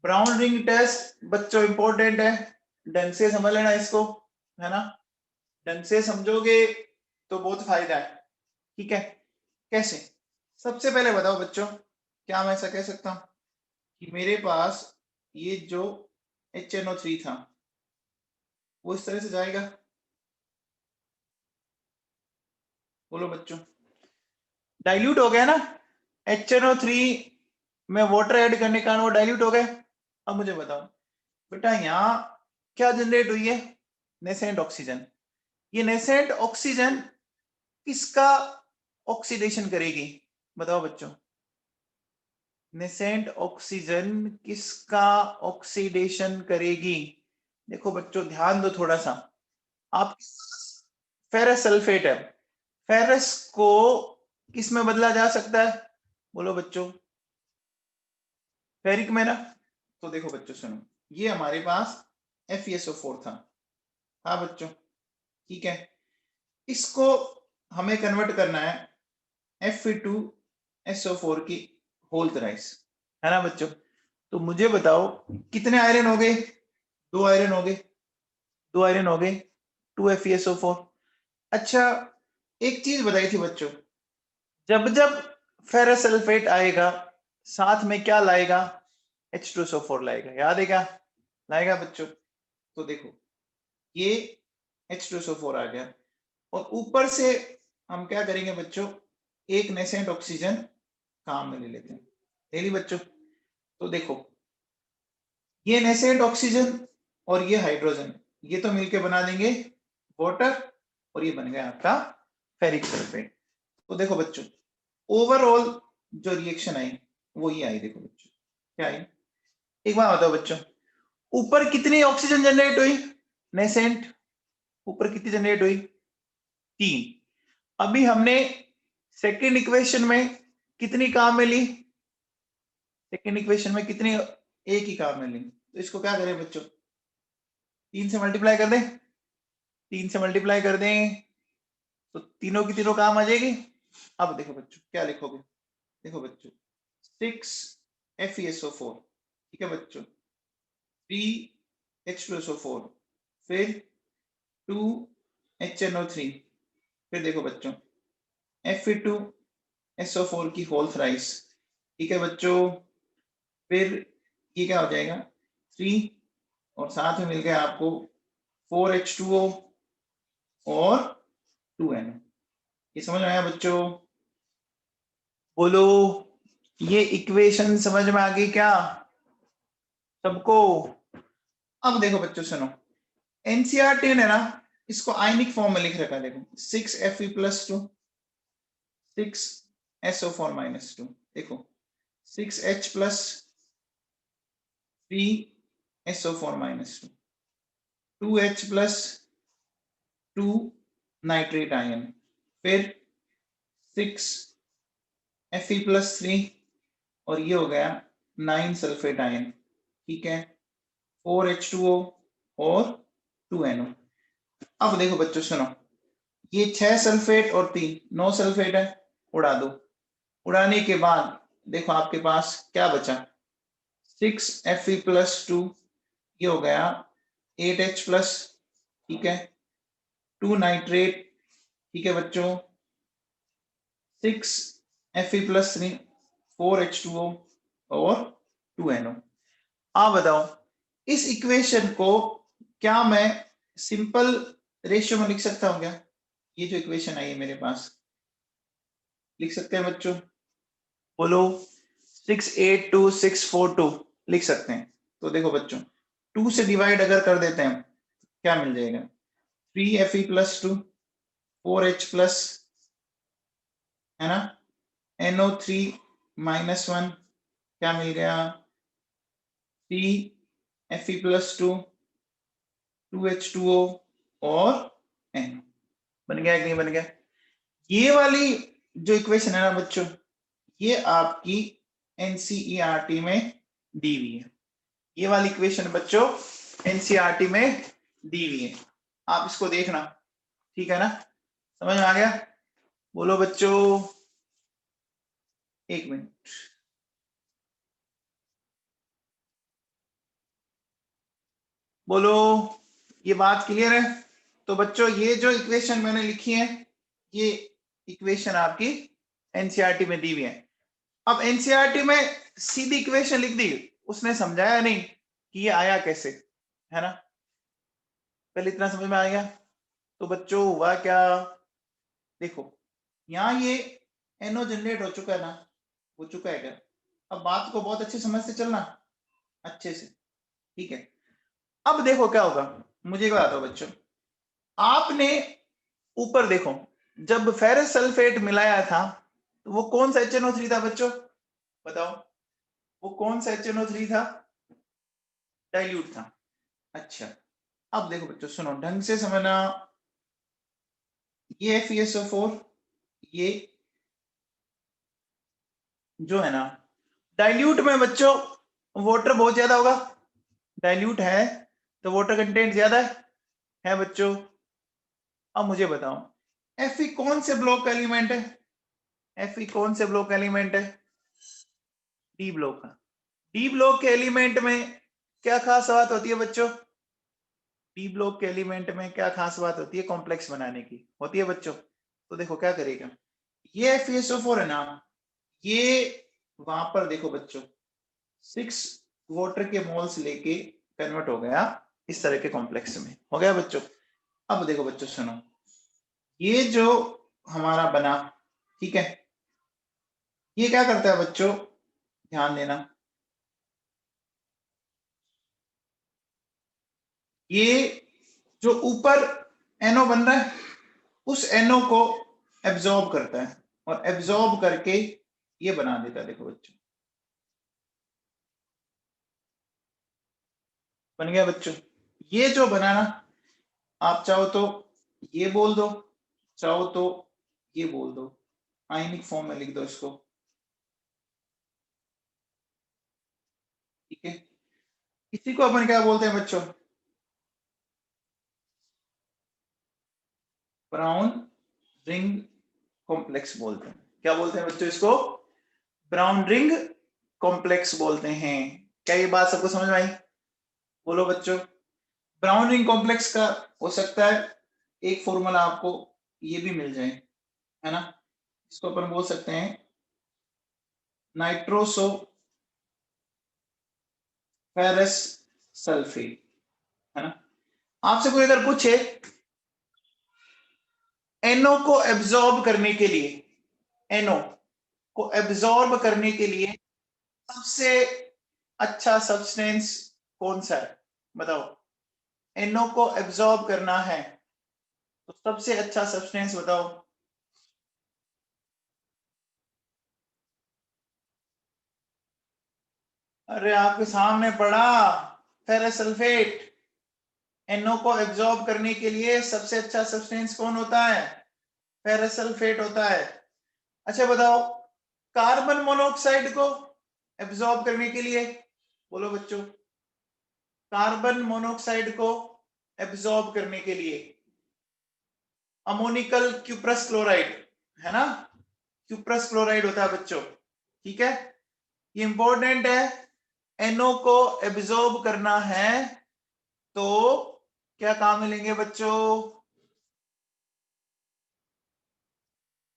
ब्राउन रिंग टेस्ट बच्चों इंपॉर्टेंट है, ढंग से समझ लेना इसको, है ना, ढंग से समझोगे तो बहुत फायदा है, ठीक है। कैसे, सबसे पहले बताओ बच्चों, क्या मैं ऐसा कह सकता हूं कि मेरे पास ये जो HNO3 था वो इस तरह से जाएगा, बोलो बच्चों, डाइल्यूट हो गया ना, HNO3 में वाटर ऐड करने के कारण वो डाइल्यूट हो गए। अब मुझे बताओ बेटा, यहाँ क्या जनरेट हुई है, नेसेंट ऑक्सीजन, ये नेसेंट ऑक्सीजन किसका ऑक्सीडेशन करेगी, बताओ बच्चों, नेसेंट ऑक्सीजन किसका ऑक्सीडेशन करेगी। देखो बच्चों ध्यान दो थोड़ा सा, आप फेरस सल्फेट है, फेरस को किस में बदला जा सकता है, बोलो बच्चों, फेरिक में ना। तो देखो बच्चों सुनो, ये हमारे पास FeSO4 था, हाँ बच्चों, ठीक है, इसको हमें कन्वर्ट करना है Fe2SO4 की होल थ्राइस, है ना बच्चों। तो मुझे बताओ कितने आयरन हो गए, दो आयरन हो गए, दो आयरन हो गए, 2FeSO4। अच्छा एक चीज बताई थी बच्चों, जब जब फेरस सल्फेट आएगा साथ में क्या लाएगा, H2SO4 लाएगा, याद है क्या लाएगा बच्चों। तो देखो ये H2SO4 आ गया, और ऊपर से हम क्या करेंगे बच्चों, एक नेसेंट ऑक्सीजन काम में ले लेते हैं, ले ली बच्चों। तो देखो ये नेसेंट ऑक्सीजन और ये हाइड्रोजन, ये तो मिलके बना देंगे वाटर, और ये बन गया आपका फेरिक सल्फेट। तो देखो बच्चों ओवरऑल जो रिएक्शन आई वो ये आई, देखो बच्चों क्या आई, एक बार बताओ बच्चों, ऊपर कितनी ऑक्सीजन जनरेट हुई, नेसेंट ऊपर कितनी जनरेट हुई, 3। अभी हमने सेकेंड इक्वेशन में कितनी काम में ली, सेकेंड इक्वेशन में कितनी, एक ही काम में ली, तो इसको क्या करें बच्चों, 3 से मल्टीप्लाई कर दें, 3 से मल्टीप्लाई कर दें तो तीनों की तीनों काम आ जाएगी। अब देखो बच्चों क्या लिखोगे, देखो बच्चों 6FeSO4, ठीक है बच्चों, 3H2SO4, फिर 2HNO3, फिर देखो बच्चों Fe2SO4 की होल थ्राइस, ठीक है बच्चों, फिर ये क्या हो जाएगा 3 और साथ में मिल गया आपको 4H2O और 2NO। ये समझ में आया बच्चों? बोलो, ये इक्वेशन समझ में आ गई क्या सबको? अब देखो बच्चों सुनो, एनसीईआरटी ने ना इसको आयनिक फॉर्म में लिख रखा है। देखो 6Fe+2 6SO4-2, देखो 6H+3SO4-2 2H+2 नाइट्रेट आयन, फिर 6Fe+3 और ये हो गया 9 सल्फेट आयन, ठीक है, 4H2O और 2NO। अब देखो बच्चों सुनो, ये 6 सल्फेट और 3 9 सल्फेट है, उड़ा दो। उड़ाने के बाद देखो आपके पास क्या बचा, 6Fe+2, ये हो गया 8H+, ठीक है, 2 नाइट्रेट, ठीक है बच्चों, 6Fe+3 4H2O और 2NO। आप बताओ इस इक्वेशन को क्या मैं सिंपल रेशियो में लिख सकता हूं क्या? ये जो इक्वेशन आई है मेरे पास, लिख सकते हैं बच्चों? बोलो, 682,642 लिख सकते हैं। तो देखो बच्चों, 2 से डिवाइड अगर कर देते हैं क्या मिल जाएगा, 3Fe+2 4H+, है ना, NO3-1 क्या मिल गया, 3Fe+2 2H2O और N। बन गया कि नहीं बन गया? ये वाली जो इक्वेशन है ना बच्चों, ये आपकी एनसीईआरटी में दी हुई है। ये वाली इक्वेशन बच्चों एनसीईआरटी में दी हुई है, आप इसको देखना, ठीक है ना? समझ में आ गया? बोलो बच्चों, एक मिनट, बोलो, ये बात क्लियर है? तो बच्चों ये जो इक्वेशन मैंने लिखी है, ये इक्वेशन आपकी एनसीईआरटी में दी हुई है। अब एनसीईआरटी में सीधी इक्वेशन लिख दी, उसने समझाया नहीं कि ये आया कैसे, है ना? पहले इतना समझ में आ गया? तो बच्चों हुआ क्या, देखो यहाँ ये एनओ जनरेट हो चुका है ना, हो चुका है क्या? अब बात को बहुत अच्छे समझ से चलना, अच्छे से, ठीक है? अब देखो क्या होगा, मुझे एक बात बताओ बच्चों, आपने ऊपर देखो, जब फेरस सल्फेट मिलाया था तो वो कौन सा HNO3 था बच्चों, बताओ? वो कौन सा HNO3 था? डाइल्यूट था। अच्छा, अब देखो बच्चों सुनो, ढंग से समझना, ये FeSO4, ये जो है ना डाइल्यूट में बच्चों वाटर बहुत ज्यादा होगा, डाइल्यूट है तो वाटर कंटेंट ज्यादा है बच्चों। अब मुझे बताओ Fe कौन से ब्लॉक का एलिमेंट है? Fe कौन से ब्लॉक का एलिमेंट है? डी ब्लॉक का। डी ब्लॉक के एलिमेंट में क्या खास बात होती है बच्चों? डी ब्लॉक के एलिमेंट में क्या खास बात होती है? कॉम्प्लेक्स बनाने की होती है बच्चों। तो देखो क्या करेगा, ये FeSO4 है ना, ये वहां पर देखो बच्चों 6 वाटर के मोल्स लेके कन्वर्ट हो गया इस तरह के कॉम्प्लेक्स में, हो गया बच्चों? अब देखो बच्चों सुनो, ये जो हमारा बना, ठीक है, ये क्या करता है बच्चों, ध्यान देना, ये जो ऊपर NO बन रहा है उस NO को एब्जॉर्ब करता है और एब्जॉर्ब करके ये बना देता है। देखो बच्चों बन गया बच्चों, ये जो बना ना, आप चाहो तो ये बोल दो, चाहो तो ये बोल दो, आयनिक फॉर्म में लिख दो इसको, ठीक है? इसी को अपन क्या बोलते हैं बच्चों, ब्राउन रिंग कॉम्प्लेक्स बोलते हैं। क्या बोलते हैं बच्चों इसको? ब्राउन रिंग कॉम्प्लेक्स बोलते हैं। क्या ये बात सबको समझ में आई? बोलो बच्चों, ब्राउन रिंग कॉम्प्लेक्स का हो सकता है एक फॉर्मूला आपको ये भी मिल जाए, है ना? इसको अपन बोल सकते हैं नाइट्रोसो फेरस सल्फेट, है ना। आपसे कोई अगर पूछे NO को एब्जॉर्ब करने के लिए, NO को एब्जॉर्ब करने के लिए सबसे अच्छा सब्सटेंस कौन सा है, बताओ। NO को एब्जॉर्ब करना है तो सबसे अच्छा सब्सटेंस बताओ। अरे आपके सामने पड़ा, फेरस सल्फेट। NO को एब्जॉर्ब करने के लिए सबसे अच्छा सब्सटेंस कौन होता है, फेरस सल्फेट होता है। अच्छा बताओ, कार्बन मोनोऑक्साइड को एब्जॉर्ब करने के लिए, बोलो बच्चों, कार्बन मोनोऑक्साइड को एब्जॉर्ब करने के लिए अमोनिकल क्यूप्रस क्लोराइड, है ना, क्यूप्रस क्लोराइड होता है बच्चों, ठीक है। ये इंपॉर्टेंट है, NO को एब्जॉर्ब करना है तो क्या काम में लेंगे बच्चों,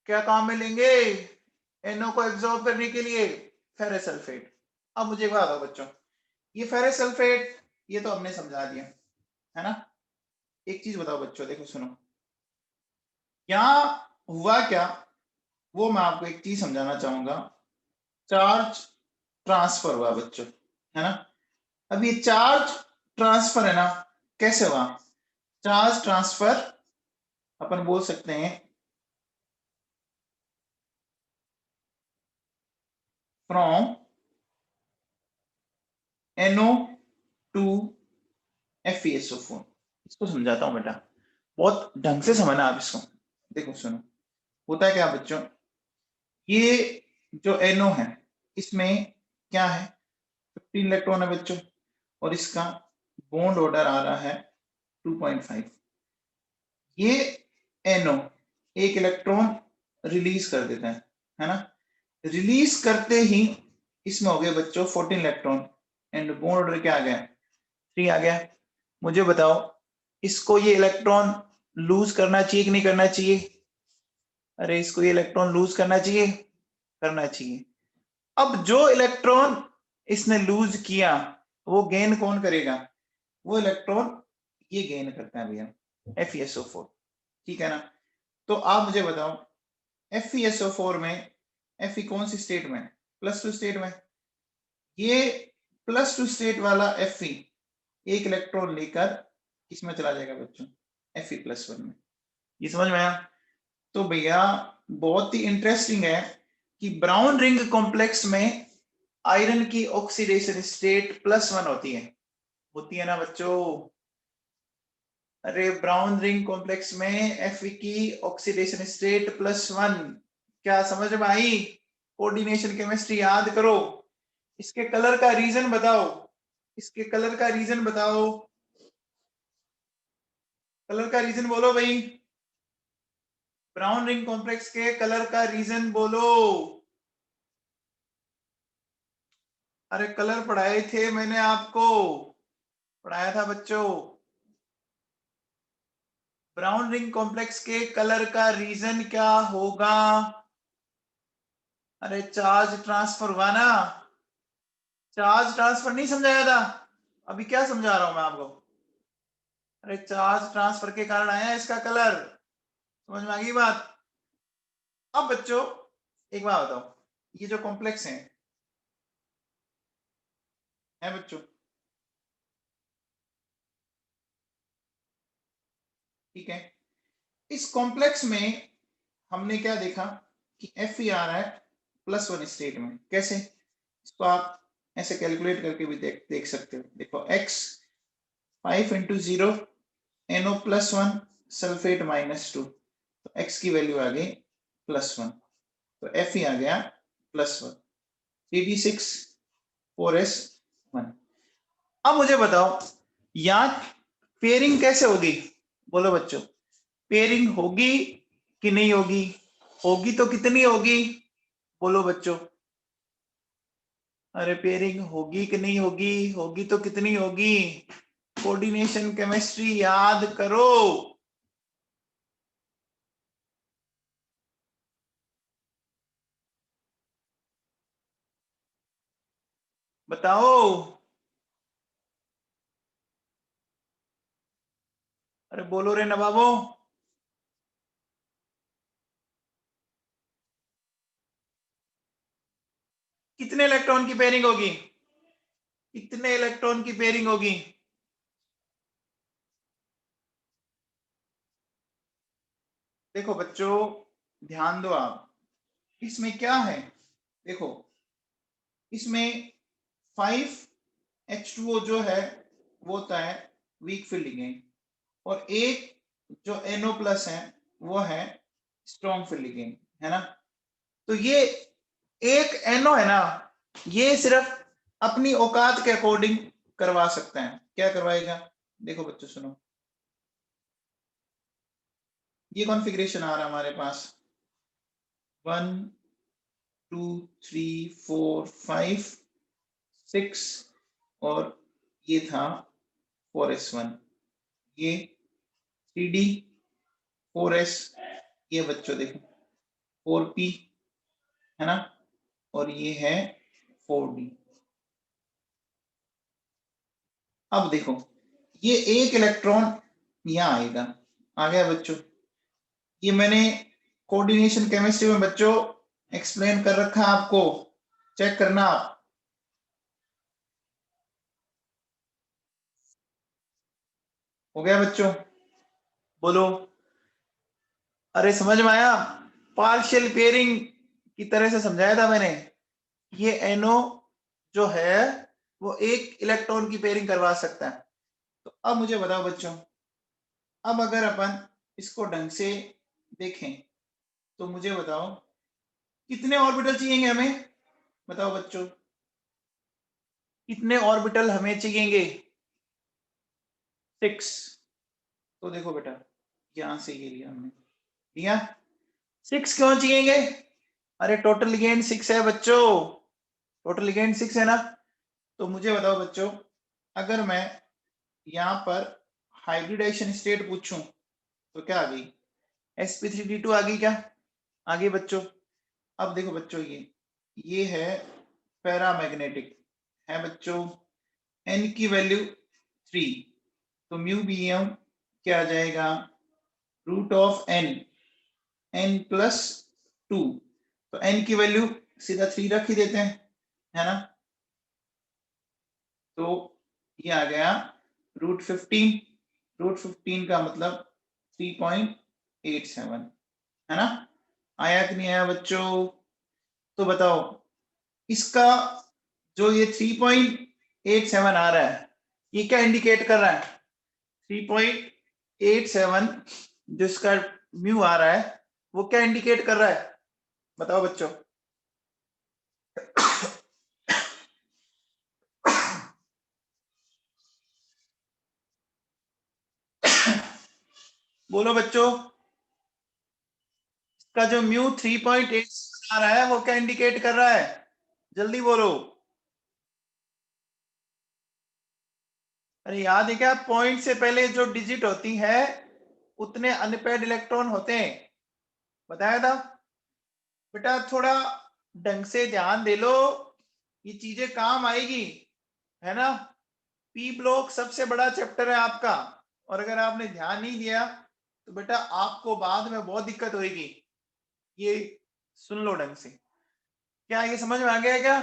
क्या काम में लेंगे NO को एब्जॉर्ब करने के लिए, फेरस सल्फेट। अब मुझे एक बात बताओ बच्चों, ये फेरस सल्फेट ये तो हमने समझा दिया, है ना। एक चीज बताओ बच्चों, देखो सुनो, क्या हुआ क्या, वो मैं आपको एक चीज समझाना चाहूंगा। चार्ज ट्रांसफर हुआ बच्चों, है ना। अब ये चार्ज ट्रांसफर है ना, कैसे हुआ। चार्ज ट्रांसफर अपन बोल सकते हैं फ्रॉम NO टू FeSO4। इसको समझाता हूं बेटा, बहुत ढंग से समझना आप इसको। देखो सुनो, होता है क्या बच्चों, ये जो NO है इसमें क्या है, 15 इलेक्ट्रॉन है बच्चों, और इसका बॉन्ड ऑर्डर आ रहा है 2.5। ये NO एक इलेक्ट्रॉन रिलीज कर देता है ना। रिलीज करते ही इसमें हो गए बच्चों 14 इलेक्ट्रॉन, एंड बॉन्ड ऑर्डर क्या आ गया, 3 आ गया। मुझे बताओ, इसको ये इलेक्ट्रॉन लूज करना चाहिए कि नहीं करना चाहिए, अरे इसको ये इलेक्ट्रॉन लूज करना चाहिए, करना चाहिए। अब जो इलेक्ट्रॉन इसने लूज किया वो गेन कौन करेगा, वो इलेक्ट्रॉन ये गेन करता है भैया, FeSO4, ठीक है ना। तो आप मुझे बताओ, FeSO4 में Fe कौन सी स्टेट में, +2 स्टेट में। ये +2 स्टेट वाला Fe एक इलेक्ट्रॉन लेकर इसमें चला जाएगा बच्चों, Fe+1 में। ये समझ में आया। तो भैया बहुत ही इंटरेस्टिंग है कि ब्राउन रिंग कॉम्प्लेक्स में आयरन की ऑक्सीडेशन स्टेट +1 होती है ना बच्चों। अरे ब्राउन रिंग कॉम्प्लेक्स में Fe की ऑक्सीडेशन स्टेट +1, क्या समझ में आई। कोऑर्डिनेशन केमिस्ट्री याद करो। इसके कलर का रीजन बताओ, इसके कलर का रीजन बताओ, कलर का रीजन बोलो भाई, ब्राउन रिंग कॉम्प्लेक्स के कलर का रीजन बोलो। अरे कलर पढ़ाए थे मैंने आपको, पढ़ाया था बच्चों। ब्राउन रिंग कॉम्प्लेक्स के कलर का रीजन क्या होगा, अरे चार्ज ट्रांसफर हुआ ना। चार्ज ट्रांसफर नहीं समझाया था, अभी क्या समझा रहा हूं मैं आपको। अरे चार्ज ट्रांसफर के कारण आया इसका कलर, समझ में आ गई बात। अब बच्चों एक बात बताओ, ये जो कॉम्प्लेक्स है बच्चों, ठीक है, इस कॉम्प्लेक्स में हमने क्या देखा कि Fe आ रहा है +1 स्टेट में, कैसे, इसको आप ऐसे कैलकुलेट करके भी देख सकते हो। देखो x 5 × 0 NO+1 सल्फेट -2, तो x की वैल्यू आ गई +1, तो Fe आ गया +1, 3d6 4s1। अब मुझे बताओ यहाँ पेयरिंग कैसे होगी, बोलो बच्चों, पेयरिंग होगी कि नहीं होगी, होगी तो कितनी होगी, बोलो बच्चों। अरे पेयरिंग होगी कि नहीं होगी, होगी तो कितनी होगी, कोऑर्डिनेशन केमिस्ट्री याद करो। बताओ। अरे बोलो रे नवाबो, कितने इलेक्ट्रॉन की पेयरिंग होगी? कितने इलेक्ट्रॉन की पेयरिंग होगी? देखो बच्चों, ध्यान दो आप, इसमें क्या है, देखो इसमें 5H2O जो है वो होता है वीक फील्ड लिगेंड, और एक जो NO प्लस है वो है स्ट्रॉन्ग फील्ड लिगेंड, है ना। तो ये एक NO है ना, ये सिर्फ अपनी औकात के अकॉर्डिंग करवा सकते हैं। क्या करवाएगा? देखो बच्चों सुनो, ये कॉन्फ़िगरेशन आ रहा है हमारे पास 1 2 3 4 5 6, और ये था 4s1, ये 3D 4s, ये बच्चों देखो 4p, है ना, और ये है 4d। अब देखो ये एक इलेक्ट्रॉन यहां आएगा, आ गया बच्चों। ये मैंने कोऑर्डिनेशन केमिस्ट्री में बच्चों एक्सप्लेन कर रखा है आपको, चेक करना आप। हो गया बच्चों? बोलो। अरे समझ में आया? पार्शियल पेयरिंग की तरह से समझाया था मैंने। ये NO जो है वो एक इलेक्ट्रॉन की पेयरिंग करवा सकता है। तो अब मुझे बताओ बच्चों, अब अगर अपन इसको ढंग से देखें तो मुझे बताओ कितने ऑर्बिटल चाहिए हमें? बताओ बच्चों, कितने ऑर्बिटल हमें चाहिए? 6। तो देखो बेटा, यहां से ये लिया हमने, लिया 6 क्यों चाहिए? अरे टोटल लिगेंड 6 है बच्चों, टोटल लिगेंड 6 है ना। तो मुझे बताओ बच्चों, अगर मैं यहाँ पर हाइब्रिडाइजेशन स्टेट पूछूं तो क्या आ गई? sp3d2 आ गई क्या? आ गई बच्चों। अब देखो बच्चों, ये है पैरामैग्नेटिक, है बच्चों, n की वैल्यू 3, तो म्यू बी एम क्या आ जाएगा? रूट ऑफ n प्लस 2, तो n की वैल्यू सीधा 3 रख ही देते हैं, है ना। तो ये आ गया √15, √15 का मतलब 3.87, है ना। आया कि नहीं आया बच्चों? तो बताओ इसका जो ये 3.87 आ रहा है, ये क्या इंडिकेट कर रहा है? 3.87 जो इसका म्यू आ रहा है वो क्या इंडिकेट कर रहा है? बताओ बच्चों। बोलो बच्चों, इसका जो म्यू 3.8 आ रहा है वो क्या इंडिकेट कर रहा है? जल्दी बोलो। अरे याद है क्या, पॉइंट से पहले जो डिजिट होती है उतने अनपेड इलेक्ट्रॉन होते हैं, बताया था बेटा। थोड़ा ढंग से ध्यान दे लो, ये चीजें काम आएगी, है ना। पी ब्लॉक सबसे बड़ा चैप्टर है आपका, और अगर आपने ध्यान नहीं दिया तो बेटा आपको बाद में बहुत दिक्कत होगी। ये सुन लो ढंग से। क्या ये समझ में आ गया क्या?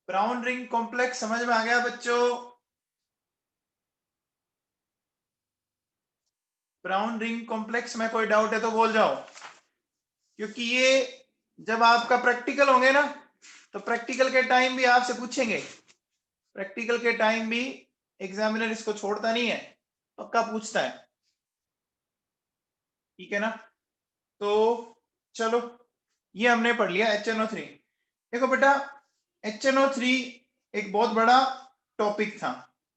ब्राउन रिंग कॉम्प्लेक्स समझ में आ गया बच्चों? ब्राउन रिंग कॉम्प्लेक्स में कोई डाउट है तो बोल जाओ, क्योंकि ये जब आपका प्रैक्टिकल होंगे ना तो प्रैक्टिकल के टाइम भी आपसे पूछेंगे, प्रैक्टिकल के टाइम भी एग्जामिनर इसको छोड़ता नहीं है, पक्का पूछता है, ठीक है ना। तो चलो, ये हमने पढ़ लिया HNO3। देखो बेटा, HNO3 एक बहुत बड़ा टॉपिक था,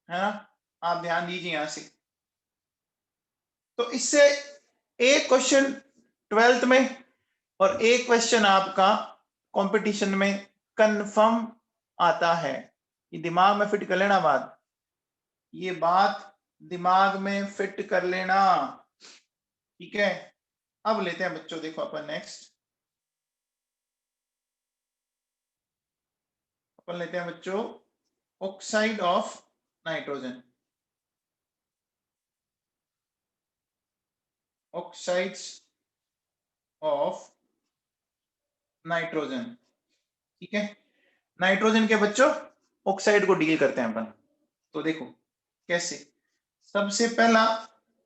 है ना, आप ध्यान दीजिए यहां से। तो इससे एक क्वेश्चन 12th में और एक क्वेश्चन आपका कंपटीशन में कंफर्म आता है, ये दिमाग में फिट कर लेना बात, ये बात दिमाग में फिट कर लेना, ठीक है। अब लेते हैं बच्चों, देखो अपन नेक्स्ट, अपन लेते हैं बच्चों oxide of nitrogen. Oxides of nitrogen. ठीक है, नाइट्रोजन के बच्चों ऑक्साइड को डील करते हैं अपन। तो देखो कैसे, सबसे पहला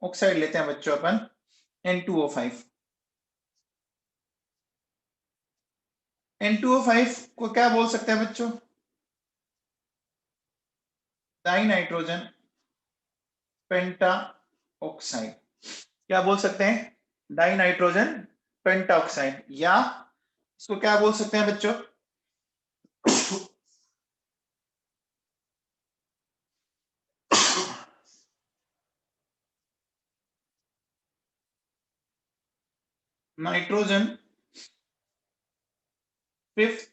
ऑक्साइड लेते हैं बच्चों अपन N2O5। N2O5 को क्या बोल सकते हैं बच्चों? डाई नाइट्रोजन पेंटा ऑक्साइड। क्या बोल सकते हैं? डाई नाइट्रोजन पेंटा ऑक्साइड, या इसको क्या बोल सकते हैं बच्चों? नाइट्रोजन फिफ्थ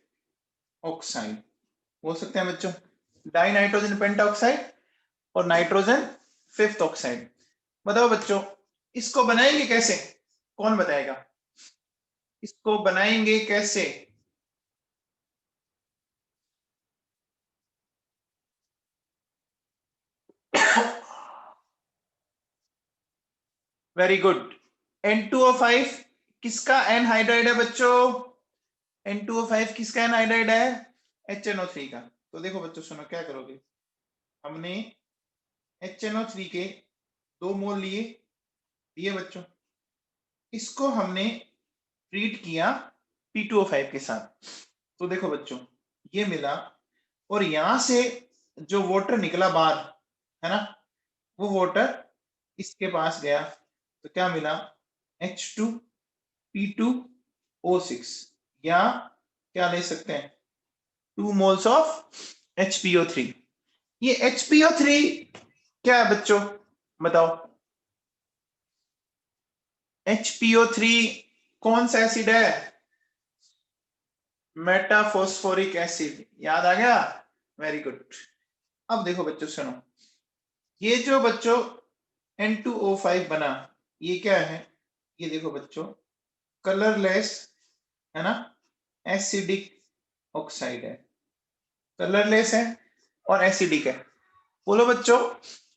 ऑक्साइड बोल सकते हैं बच्चों, डाई नाइट्रोजन पेंटा ऑक्साइड और नाइट्रोजन फिफ्थ ऑक्साइड। बताओ बच्चों इसको बनाएंगे कैसे? कौन बताएगा? इसको बनाएंगे कैसे? Very good. N2O5 किसका एनहाइड्राइड है बच्चों? N2O5 किसका एनहाइड्राइड है? HNO3 का। तो देखो बच्चों सुनो, क्या करोगे, हमने HNO3 के 2 मोल लिए बच्चों, इसको हमने ट्रीट किया P2O5 के साथ। तो देखो बच्चों ये मिला, और यहां से जो वाटर निकला बाहर है ना, वो वाटर इसके पास गया, तो क्या मिला? H2P2O6, या क्या ले सकते हैं 2 मोल्स ऑफ HPO3। ये HPO3 क्या है बच्चों बताओ? HPO3 कौन सा एसिड है? Metaphosphoric acid. याद आ गया? Very good. अब देखो बच्चों सुनो, ये जो बच्चों N2O5 बना, ये क्या है? ये देखो बच्चों कलरलेस है ना, एसिडिक ऑक्साइड है, कलरलेस है और एसिडिक है। बोलो बच्चों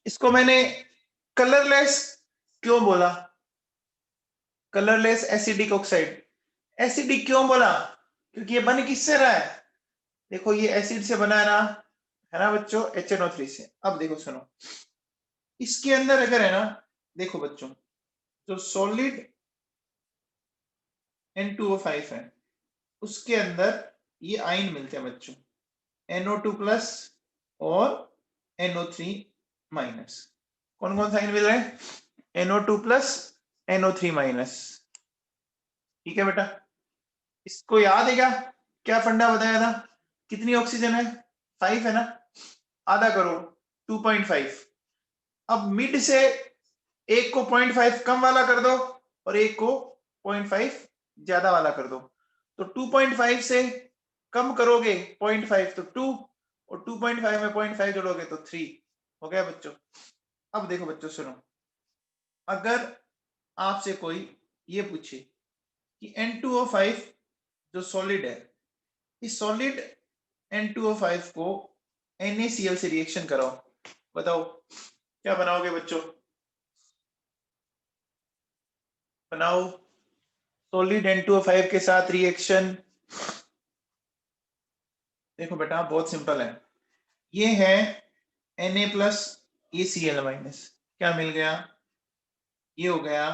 इसको मैंने कलरलेस क्यों बोला? Colourless acidic oxide. एसिडिक क्यों बोला? क्योंकि ये बन किससे रहा है? देखो ये एसिड से बना है ना बच्चों, HNO3 से। अब देखो सुनो, इसके अंदर अगर है ना, देखो बच्चों जो सॉलिड N2O5 है उसके अंदर ये आयन मिलते हैं बच्चों, NO2 प्लस और NO3 माइनस। कौन कौन सा आयन मिल रहा है? NO2 plus NO3 minus. ठीक है बेटा, इसको याद है क्या? क्या फंडा बताया था? कितनी ऑक्सीजन है? 5 है ना, आधा करो 2.5। अब मिड से एक को 0.5 कम वाला कर दो और एक को 0.5 ज्यादा वाला कर दो। तो 2.5 से कम करोगे 0.5 तो 2, और 2.5 में 0.5 जोड़ोगे तो 3 हो गया बच्चों। अब देखो बच्चों सुनो, अगर आपसे कोई ये पूछे कि N2O5 जो सॉलिड है, इस सॉलिड N2O5 को NaCl से रिएक्शन कराओ, बताओ क्या बनाओगे बच्चों? बनाओ सॉलिड N2O5 के साथ रिएक्शन। देखो बेटा बहुत सिंपल है, ये है Na प्लस ACl माइनस, क्या मिल गया? ये हो गया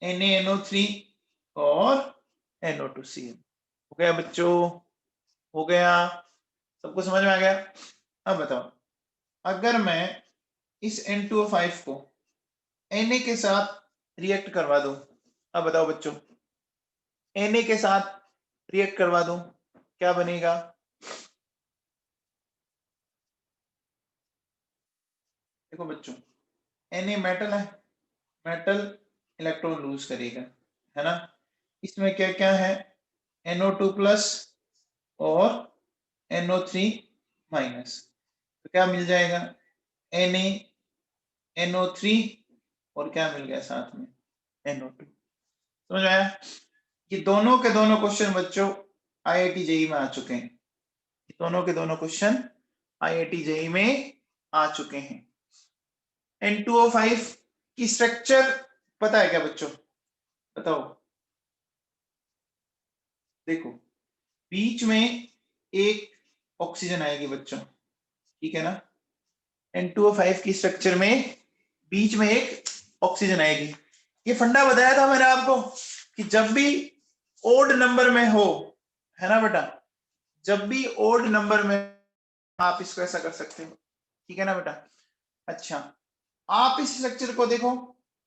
NaNO3 और NO2Cl। हो गया बच्चों, हो गया, सबको समझ में आ गया? अब बताओ अगर मैं इस N2O5 को Na के साथ रिएक्ट करवा दूं, अब बताओ बच्चों Na के साथ रिएक्ट करवा दूं क्या बनेगा? देखो बच्चों Na मेटल है, मेटल इलेक्ट्रॉन लूज करेगा है ना, इसमें क्या क्या है? NO2 प्लस और NO3 माइनस, तो क्या मिल जाएगा? Na NO3 और क्या मिल गया साथ में? NO2। समझ आया? ये दोनों के दोनों क्वेश्चन बच्चों IIT जेई में आ चुके हैं, दोनों के दोनों क्वेश्चन IIT जेई में आ चुके हैं। N2O5 की स्ट्रक्चर पता है क्या बच्चों? बताओ। देखो बीच में एक ऑक्सीजन आएगी बच्चों, ठीक है ना? N2O5 की स्ट्रक्चर में बीच में एक ऑक्सीजन आएगी। ये फंडा बताया था मैंने आपको कि जब भी ओड नंबर में हो, है ना बेटा, जब भी ओड नंबर में आप इसको ऐसा कर सकते हो, ठीक है ना बेटा? अच्छा, आप इस स्ट्रक्चर को देखो,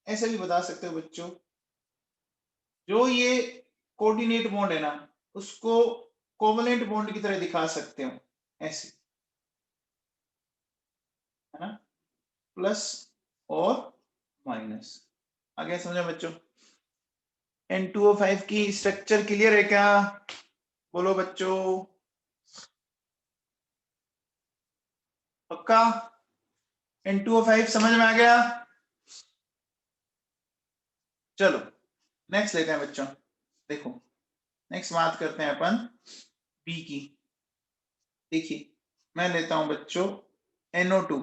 ऐसे भी बता सकते हो बच्चों, जो ये कोऑर्डिनेट बॉन्ड है ना, उसको कोवलेंट बॉन्ड की तरह दिखा सकते हो, ऐसे, है ना? प्लस और माइनस। आगे समझा बच्चों? N2O5 की स्ट्रक्चर क्लियर है क्या? बोलो बच्चों, पक्का? N2O5 समझ में आ गया? चलो नेक्स्ट लेते हैं बच्चों। देखो नेक्स्ट बात करते हैं अपन बी की। देखिए मैं लेता हूं बच्चों NO2,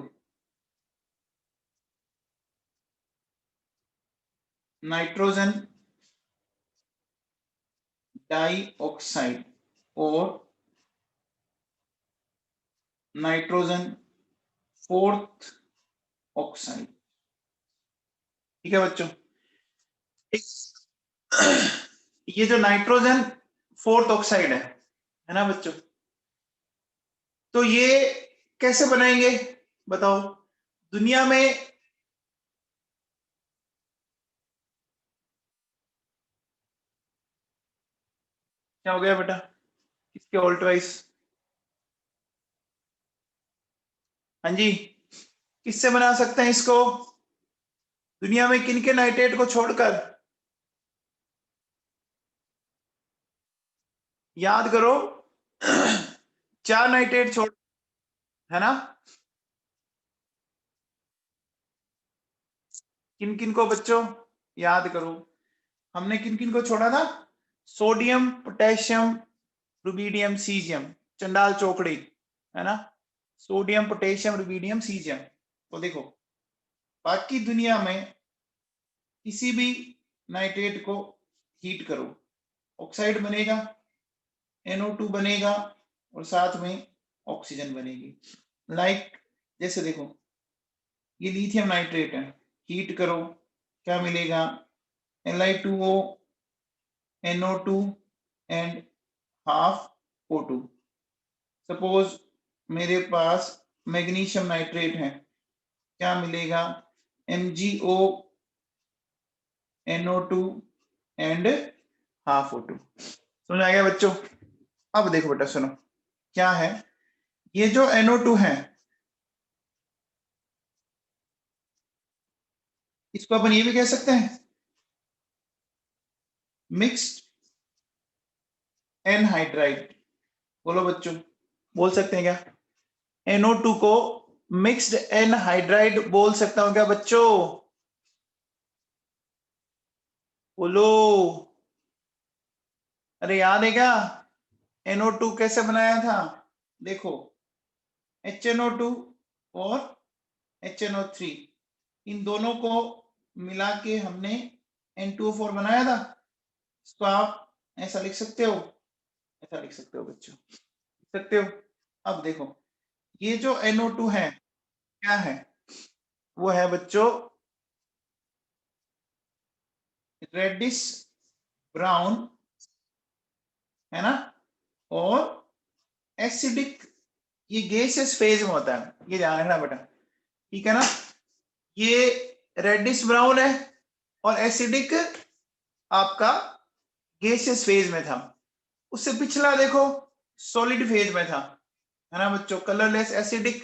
नाइट्रोजन डाइऑक्साइड और नाइट्रोजन फोर्थ ऑक्साइड, ठीक है बच्चों? ये जो नाइट्रोजन फोर्थ ऑक्साइड है ना बच्चों, तो ये कैसे बनाएंगे बताओ? दुनिया में क्या हो गया बेटा? इसके ऑल्ट वाइज, हाँ जी, किससे बना सकते हैं इसको? दुनिया में किन के नाइट्रेट को छोड़कर? याद करो, चार नाइट्रेट छोड़, है ना? किन किन को बच्चों? याद करो, हमने किन किन को छोड़ा था? सोडियम, पोटेशियम, रुबीडियम, सीजियम, चंडाल चौकड़ी, है ना? Sodium, potassium, rubidium, caesium. तो देखो बाकी दुनिया में किसी भी नाइट्रेट को हीट करो, ऑक्साइड बनेगा, NO2 बनेगा और साथ में ऑक्सीजन बनेगी। लाइक जैसे देखो ये लिथियम नाइट्रेट है, हीट करो क्या मिलेगा? Li2O, NO2 and half O2। Suppose मेरे पास मैग्नीशियम नाइट्रेट है, क्या मिलेगा? MgO, NO2 and half O2। समझ आ गया बच्चों? अब देखो बेटा सुनो, क्या है ये जो NO2 है, इसको अपन ये भी कह सकते हैं मिक्स्ड एनहाइड्राइड। बोलो बच्चों, बोल सकते हैं क्या? NO2 को मिक्स्ड एनहाइड्राइड बोल सकता हूं क्या बच्चों? बोलो, अरे याद है क्या NO2 कैसे बनाया था? देखो HNO2 और HNO3, इन दोनों को मिला के हमने N2O4 बनाया था। इसको आप ऐसा लिख सकते हो, ऐसा लिख सकते हो बच्चों, लिख सकते हो? अब देखो ये जो NO2 है क्या है? वो है बच्चों रेडिश ब्राउन, है ना? और एसिडिक, ये गैसियस फेज में होता है, ये ध्यान रखना बेटा, ठीक है ना? ये रेडिश ब्राउन है और एसिडिक आपका गैसियस फेज में था। उससे पिछला देखो सॉलिड फेज में था, है ना बच्चों? कलरलेस एसिडिक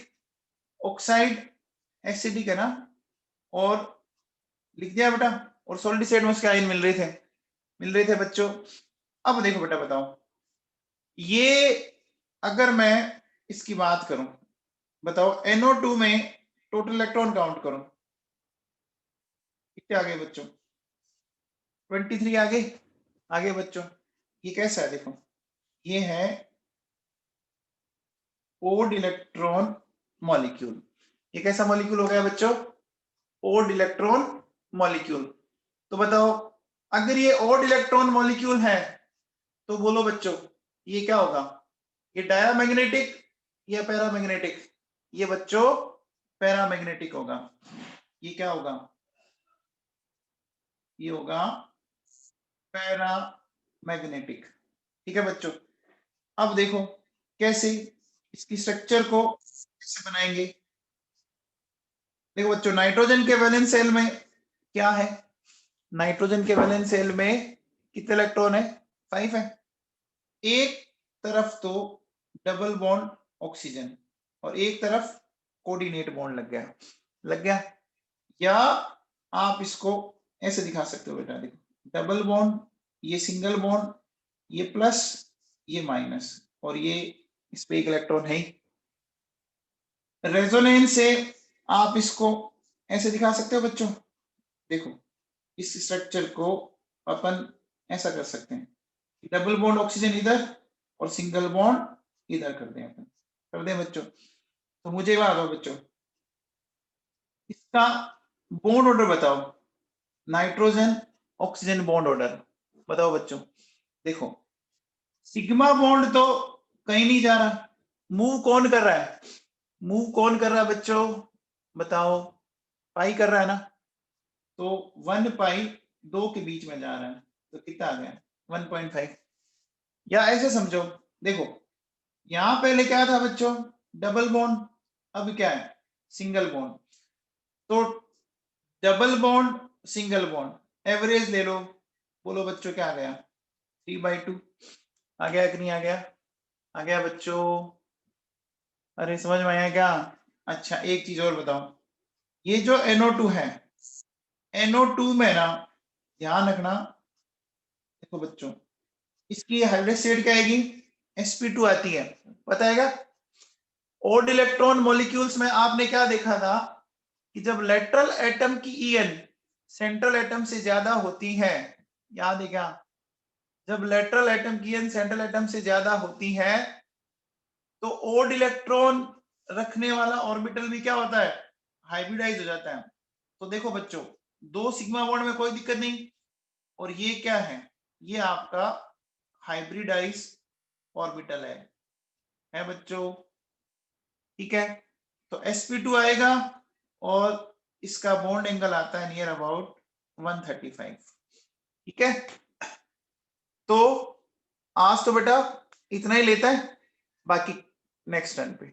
ऑक्साइड, एसिडिक है ना, और लिख दिया बेटा, और सॉलिड स्टेट में उसके आयन मिल रहे थे बच्चों। अब देखो बेटा बताओ, ये अगर मैं इसकी बात करूं, बताओ NO2 में टोटल इलेक्ट्रॉन काउंट करो, कितने आ गए बच्चों? 23 आगे। आगे बच्चों ये कैसा है देखो, ये है ओड इलेक्ट्रॉन मॉलिक्यूल। ये कैसा मॉलिक्यूल हो गया बच्चों? Odd electron molecule. तो बताओ अगर ये ऑड इलेक्ट्रॉन मॉलिक्यूल है तो बोलो बच्चों ये क्या होगा, ये डायामैग्नेटिक या पैरामैग्नेटिक? ये बच्चों पैरामैग्नेटिक होगा। ये क्या होगा, ये होगा पैरामैग्नेटिक। ठीक है बच्चों, अब देखो कैसे इसकी स्ट्रक्चर को कैसे बनाएंगे। देखो बच्चों नाइट्रोजन के वैलेंस सेल में क्या है, नाइट्रोजन के वैलेंस सेल में कितने इलेक्ट्रॉन है, 5 है। एक तरफ तो डबल बॉन्ड ऑक्सीजन और एक तरफ कोऑर्डिनेट बॉन्ड लग गया। या आप इसको ऐसे दिखा सकते हो बेटा, देखो डबल बॉन्ड, ये सिंगल बॉन्ड, ये प्लस ये माइनस, और ये इस पे एक इलेक्ट्रॉन है ही। रेजोनेंस से आप इसको ऐसे दिखा सकते हो बच्चों, देखो इस स्ट्रक्चर को अपन ऐसा कर सकते हैं, डबल बॉन्ड ऑक्सीजन इधर और सिंगल बॉन्ड इधर कर दें अपन, कर दें बच्चों। तो मुझे बात बताओ बच्चों, इसका बॉन्ड ऑर्डर बताओ, नाइट्रोजन ऑक्सीजन बॉन्ड ऑर्डर बताओ बच्चों। देखो सिग्मा बॉन्ड तो कहीं नहीं जा रहा, मूव कौन कर रहा है, मूव कौन कर रहा है बच्चों बताओ, पाई कर रहा है ना। तो 1 पाई 2 के बीच में जा रहा है, तो कितना आ गया 1.5। या ऐसे समझो, देखो यहां पहले क्या था बच्चों, डबल बॉन्ड, अब क्या है सिंगल बॉन्ड। तो double bond single bond average ले लो, बोलो बच्चों क्या आ गया 3/2। आ गया कि नहीं आ गया, आ गया बच्चों, अरे समझ में आया क्या। अच्छा एक चीज और बताओ, ये जो NO2 है, NO2 में ना ध्यान रखना, देखो बच्चों इसकी हाइड्रेट स्टेट क्या आएगी, sp2 आती है, पता है क्या। ऑड इलेक्ट्रॉन मॉलिक्यूल्स में आपने क्या देखा था कि जब लेटरल एटम की En सेंट्रल एटम से ज्यादा होती है, याद है क्या, जब लेटरल एटम की En सेंट्रल एटम से ज्यादा होती है तो ऑड इलेक्ट्रॉन रखने वाला ऑर्बिटल भी क्या होता है, हाइब्रिडाइज हो जाता है। तो देखो बच्चों 2 सिग्मा बॉन्ड में कोई दिक्कत नहीं, और ये क्या है, ये आपका हाइब्रिडाइज ऑर्बिटल है बच्चों। ठीक है, तो sp2 आएगा और इसका बॉन्ड एंगल आता है नियर अबाउट 135। ठीक है, तो आज तो बेटा इतना ही लेता है, बाकी नेक्स्ट टर्न पे।